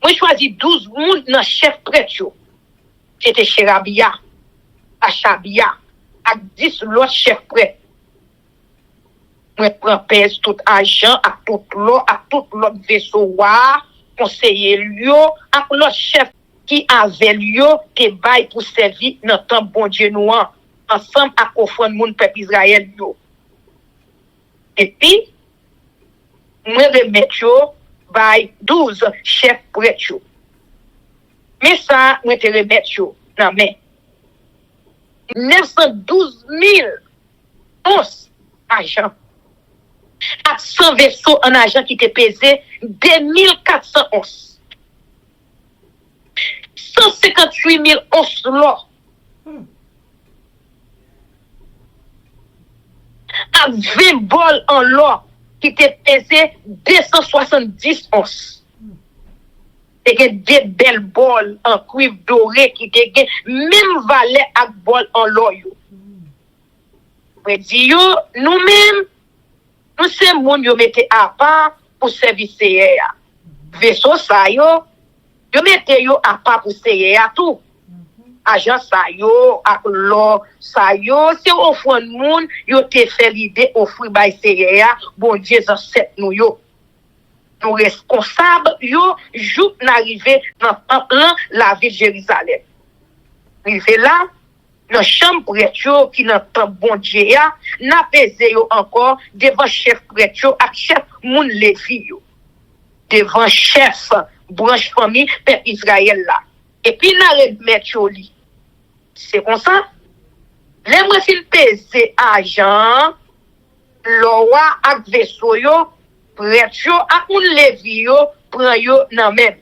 moi choisi 12 moun dans chef prêtre yo. C'était Cherabia, Achabia, ak 10 l'autre chef prêtre. Moi prends pèse tout argent à tout l'autre vaisseau conseiller yo ak l'autre chef qui avait yo te bail pour servir dans temps bon Dieu nous ensemble ak offrande moun peuple Israël yo. Et puis moi remettre yo bail 12 chefs prêtre yo. Mais ça moi te remettre yo nan men 912 000 onces argent. à 100 vaisseaux en argent qui étaient pesés 2400 onces. 158 000 onces l'or. À 20 bols en l'or qui étaient pesés 270 onces. Et des belles bols en cuivre doré qui étaient même valait à bol en l'or. Nous-mêmes, nous sommes moun yo mette à part pour servir CEA. Vaisseau ça yo mette yo à part pour CEA tout. Agent ça yo, ak l'or ça yo, c'est offrande moun yo te fait l'idée offrir bay CEA, bon Dieu accepte nous yo. Nous responsables yo jou n'arriver dans la ville de Jérusalem. Rive là dans chambre prêtre qui n'entend bon Dieu ya, n'a pesé yo encore devant chef prêtre ak chef moun Lévi yo. Devant chef branche famille peuple Israël là. Et puis n'a remettre yo li. C'est comme ça. Les moi fin peser argent, l'or ak vaisseau yo, prêtre yo ak moun Lévi yo prend yo nan men.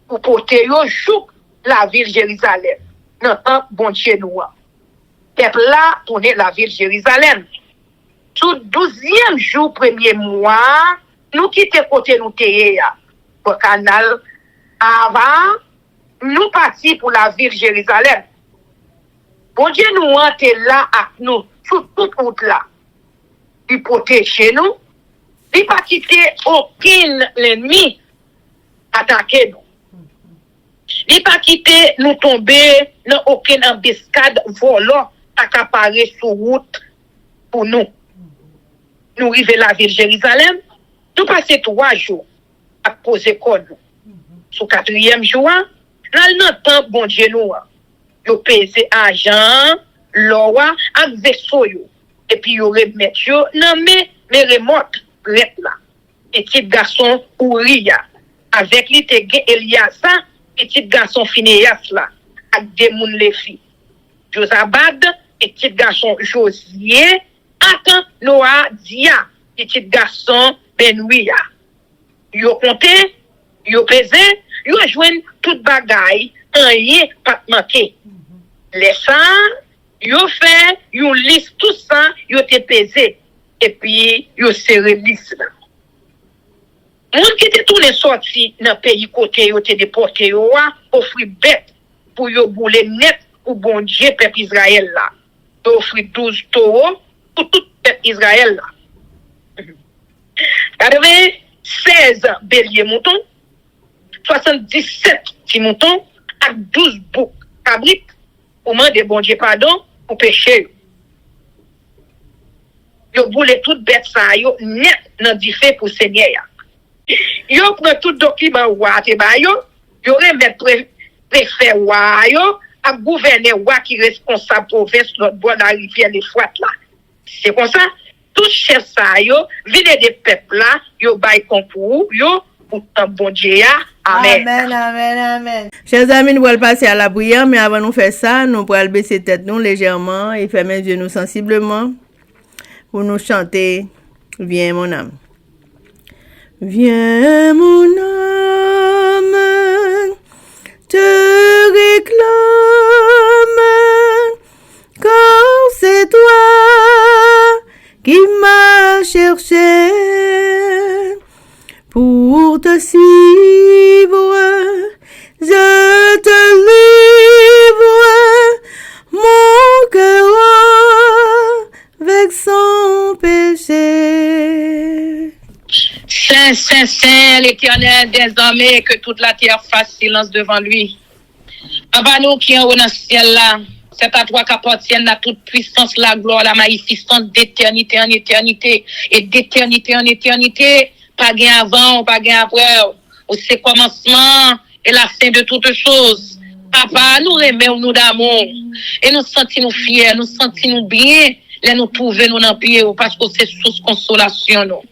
Pour porter yo jouk la ville Jérusalem. Non, bon Dieu nous. Peuple là, tourner la ville Jérusalem. Tout 12e jour, premier mois, nous quittons côté nous téya. Pour canal avant, nous partis pour la ville Jérusalem. Bon Dieu nous était là avec nous, sur toute route là. Il protège nous. Il pas quitter aucun ennemi attaquer nous. Il pas quitter nous tomber dans aucune embuscade volant accaparée sur route pour nous. Nous arrivons à la ville de Jérusalem, nous passons 3 jours à poser code. Sur 4e jour, nous entendons bon Dieu nous. Nous pesons argent, l'or, avec vaisseau. Et puis nous remettons dans mes remotes prêtes là. Petit garçon Ouria, avec lui, Eliasa. Petit garçon Phinéas là, avec des moun Lévi. Josabad, petit garçon Josier, avec Noah Dia, petit garçon Benouia. Yo compté, yo pesé, yo joine toute bagaille, un yé pas manqué. Les ça, yo fait, yo liste tout ça, yo te pesé, et puis yo serré liste là. Moun qui te tourné sorti dans pays côté yo te déporté yo offri bête pour yo boule net pour bon Dieu peuple Israël là. Offri 12 taureaux pour tout peuple Israël là. T'avais 16 béliers moutons, 77 petits moutons avec 12 boucs cabrites pour demander bon Dieu pardon pour péché. Yo boule toute bête ça yo net dans du fait pour Seigneur. Yo prend tout document wa te ba yo remet préfet wa yo à gouverneur wa qui responsable province l'autre bord de la rivière les Fouettes là. C'est comme ça tout chef ça yo vide des peuples là yo bay concours yo pour un bon Dieu. Amen. Amen, amen, amen. Chers amis, nous allons passer à la prière, mais avant de faire ça, nous allons baisser tête nous légèrement et fermer les yeux nous sensiblement pour nous chanter Viens mon âme. Viens mon âme, te réclame, car c'est toi qui m'as cherché pour te suivre. Je te livre mon cœur avec son péché. Saint, Saint, Saint, l'Éternel des armées, que toute la terre fasse silence devant lui. Papa, nous qui en haut dans le ciel là, c'est à toi qu'appartiennent la toute puissance, la gloire, la magnificence d'éternité en éternité et d'éternité en éternité. Pas gain avant, pas gain après. C'est le commencement et la fin de toutes choses. Papa, nous aimons nous d'amour et nous sentons nous fiers, nous sentons nous bien, et nous trouvons nous dans le pied parce que c'est source consolation. Nous.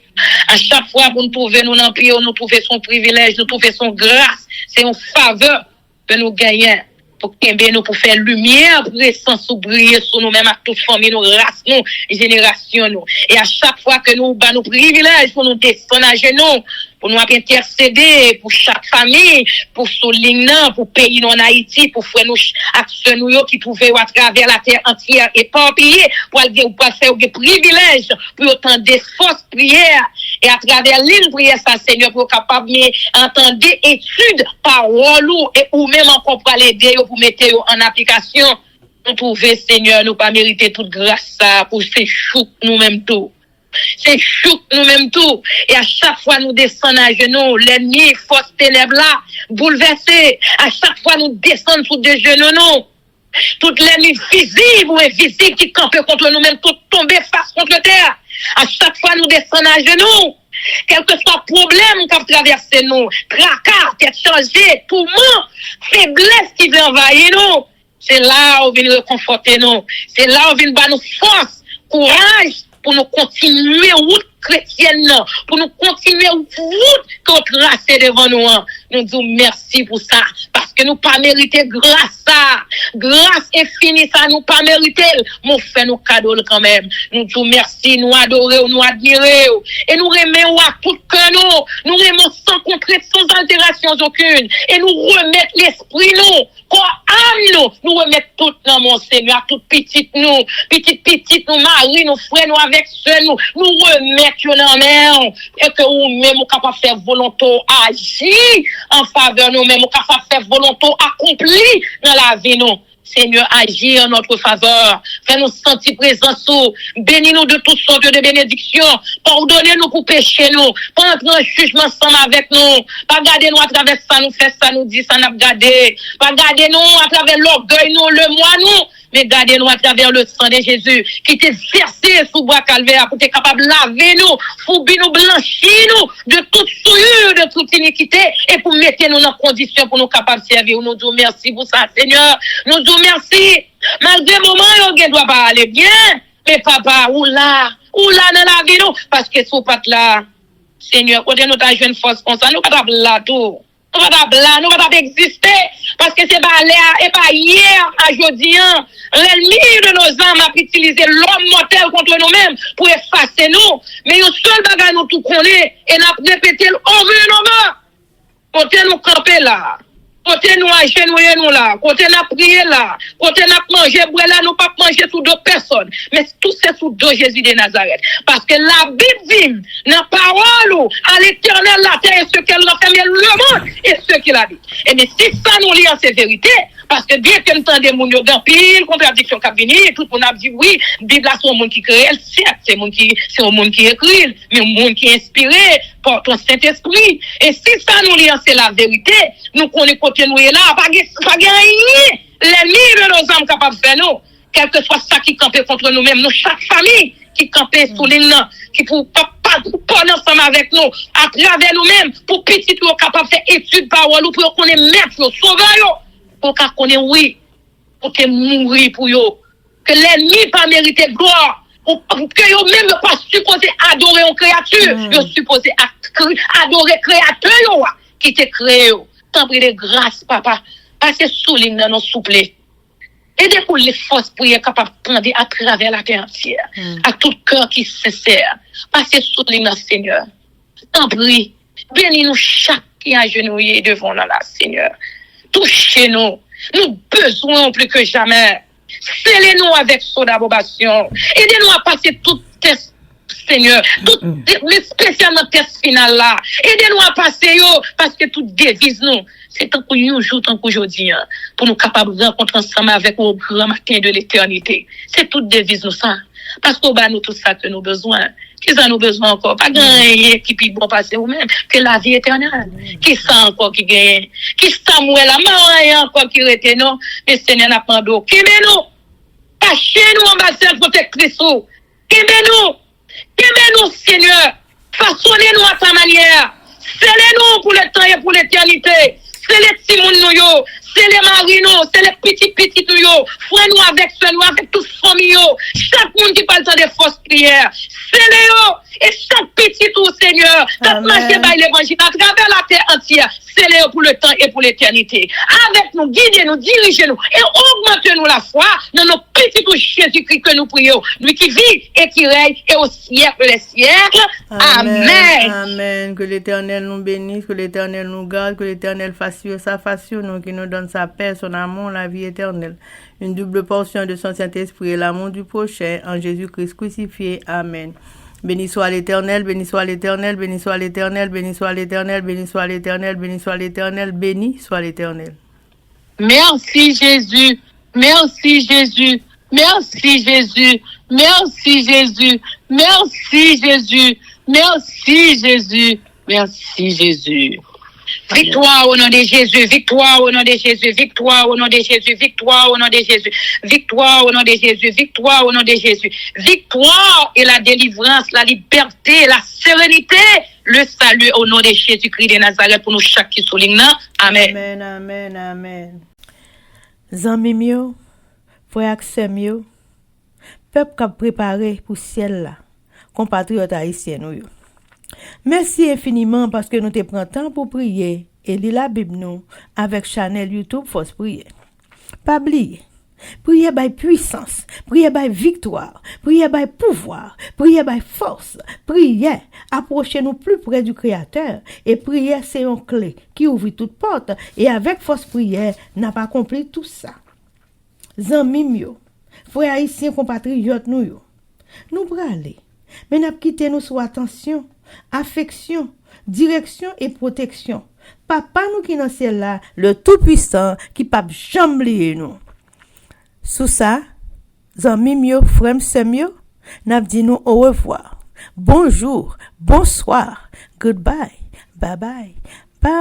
À chaque fois pour nous trouver nous dans le pied, nous trouvons son privilège, nous trouvons son grâce, c'est une faveur que nous gagnons pour qu'aimer nous, pour faire lumière, présence ou briller sur nous-mêmes, à toute famille, nos races, nos générations, nous. Et à chaque fois que nous, nos privilèges, pour nous descendre à genoux, pour nous intercéder pour chaque famille, pour souligner, pour pays en Haïti, pour faire nos actions qui trouvaient à travers la terre entière éparpillée, pour faire des privilèges, pour autant des fausses prières, et à travers l'île prière, ça, Seigneur, pour capable d'entendre des études, paroles, et ou même encore pour l'aider, pour mettre en application. Nous trouver, Seigneur, nous pas mériter toute grâce, ça, pour ces choux, nous-mêmes tout. C'est chou nous-mêmes tout. Et à chaque fois nous descendons à genoux, l'ennemi, force ténèbres là, bouleversé. À chaque fois nous descendons sous des genoux, non. Toute l'ennemi visible ou invisible qui campe contre nous-mêmes, tout tomber face contre terre. À chaque fois nous descendons à genoux. Quel que soit le problème qui a traversé nous, tracas, tête chargée, tourment, faiblesse qui vient envahir nous. C'est là où on vient réconforter nous. C'est là où on vient battre nos forces, courage, pour nous continuer route chrétienne, pour nous continuer route qu'on tracée devant nous. Nous disons merci pour ça, parce que nous pas mérité grâce ça. Grâce infinie ça, nous pas mérité. Mon fait nous cadeau quand même. Nous disons merci, nous adorons, nous admirons. Et nous remettons à tout cœur nous remettons sans contrainte, sans altération aucune. Et nous remettons l'esprit nous. Nous remettons tout dans mon Seigneur, tout petit nous, nous mari, nous frères, nous avec ceux nous remettons dans main, et que nous-mêmes, nous capables de faire volonté agir en faveur nous-mêmes, nous capables de faire volonté accomplir dans la vie nous. Seigneur, agis en notre faveur. Fais-nous sentir présence. Bénis-nous de toutes sortes de bénédictions. Pardonnez-nous pour pécher nous. Pas entrer en jugement ensemble avec nous. Pas garder nous à travers ça, nous fait ça, nous dit ça, nous garder. Pas garder nous à travers l'orgueil, nous, le moi, nous. Mais gardez-nous à travers le sang de Jésus qui t'est versé sous bois calvaire pour être capable de laver nous, fourber nous, blanchir nous de toute souillure, de toute iniquité et pour mettre nous dans condition pour nous capables de servir. Nous disons merci pour ça, Seigneur. Nous disons merci. Malgré le moment où on ne doit pas aller bien, mais papa, ou là dans la vie nous, parce que sous pas là, Seigneur, quand nous avons une force comme ça, nous ne pouvons pas là tout. Nous ne pouvons pas exister parce que c'est pas l'air et pas hier à jeudi. L'ennemi de nos âmes a utilisé l'homme mortel contre nous-mêmes pour effacer nous. Mais le seul bagage nous tout connaît et n'a répété over. Côté nous camper là. Côté nous agenouiller nous là. Côté nous prier là. Côté nous manger boire là. Nous pas manger sous d'autres personnes. Mais tout c'est sous deux Jésus de Nazareth. Parce que la Bible dit dans la parole à l'éternel la terre et ce qu'elle a fermé le monde et ceux qui l'habitent. Et mais si ça nous lie en ces vérités, parce que bien que nous entendons mon dans pile contradiction qui venir, tout le monde a dit oui, Bible c'est un monde qui crée, certes c'est un monde qui écrit, mais un monde qui est inspiré par ton Saint-Esprit. Et si ça nous lie en c'est la vérité, nous connaissons côté nous est là, pas gagner l'ennemi de nos âmes capable de faire nous, quel que soit ça qui campe contre nous-mêmes, nous chaque famille qui campe sous l'île, qui pour pas ensemble avec nous, à travers nous-mêmes, pour petit nous capable de faire étude parole, pour qu'on est maître, sauveur, pour qu'on est oui, pour que mourir pour eux, que l'ennemi pas mérité gloire, pour que eux même pas supposé adorer une créature, ils supposé adorer créateur qui t'a créé. Tant pis de grâce, papa, passez sous l'île dans nos souple. Aidez pour les forces pour être capable de prendre à travers la terre entière, à tout cœur qui se sert. Passez sous l'île, Seigneur. Tant pis, bénis-nous chaque qui a agenouillé devant nous, là, Seigneur. Touchez-nous. Nous besoin plus que jamais. Scellez-nous avec son approbation. Aidez-nous à passer tout test, Seigneur. Mais spécialement test final là. Aidez-nous à passer, parce que tout dévise nous. C'est tant qu'on joue, tant qu'aujourd'hui, pour nous capables de rencontrer ensemble avec au grand matin de l'éternité. C'est tout devise nous ça. Parce qu'on va nous tout ça que nous besoin. Qui ça nous besoin encore? Pas gagner qui peut bon passer ou même que la vie éternelle. Qui ça encore qui gagne? Qui ça mouille la main encore qui rete non? Mais Seigneur n'a pas d'eau. Qui met nous? Cachez-nous en bassin protectrice. Qui met nous, Seigneur? Façonnez-nous à ta manière. Scellez-nous pour le temps et pour l'éternité. C'est les petits nous, c'est les marinos, c'est les petits nous, frère-nous avec ceux nous, avec tous familles, chaque monde qui parle de fausses prières, c'est les et chaque petit tout, Seigneur, t'as marché par l'évangile à travers la terre entière, c'est les pour le temps et pour pour l'éternité. Avec nous, guidez-nous, dirigez-nous et augmentez-nous la foi dans nos petits Jésus-Christ que nous prions. Lui qui vit et qui règne et au siècle des siècles. Amen. Amen. Que l'Éternel nous bénisse, que l'Éternel nous garde, que l'Éternel fasse sa face sur nous, qui nous donne sa paix, son amour, la vie éternelle. Une double portion de son Saint-Esprit et l'amour du prochain en Jésus-Christ crucifié. Amen. Béni soit l'Éternel, béni soit l'Éternel, béni soit l'Éternel, béni soit l'Éternel, béni soit l'Éternel, béni soit l'Éternel, béni soit l'Éternel. Merci Jésus, merci Jésus, merci Jésus, merci Jésus, merci Jésus, merci Jésus, merci Jésus. Victoire au nom de Jésus, victoire au nom de Jésus, victoire au nom de Jésus, victoire au nom de Jésus, victoire au nom de Jésus, victoire au nom de Jésus, victoire et la délivrance, la liberté, la sérénité, le salut au nom de Jésus-Christ de Nazareth pour nous chaque qui souligne. Amen. Amen, amen, amen. Zami mio, frère Axem yo, peuple qui a préparé pour ciel là, compatriotes haïtiens nous yo. Merci infiniment parce que nous te prenons temps pour prier et lire la Bible nous avec Chanel YouTube Force Prière. Pas oublier, prier by puissance, prier by victoire, prier by pouvoir, prier by force, prier, approchez-nous plus près du Créateur et prier c'est une clé qui ouvre toute porte et avec force prière n'a pas accompli tout ça. Zanmi mio, frères haïtiens compatriotes nous yo, nous braler, mais n'a quitté nous sous attention. Affection, direction et protection. Papa nous qui dans ciel là, le tout-puissant qui pas jamais nous. Sous ça, zanmi mio, frère semio, n'a dit nous au revoir. Bonjour, bonsoir, goodbye, bye bye, bye.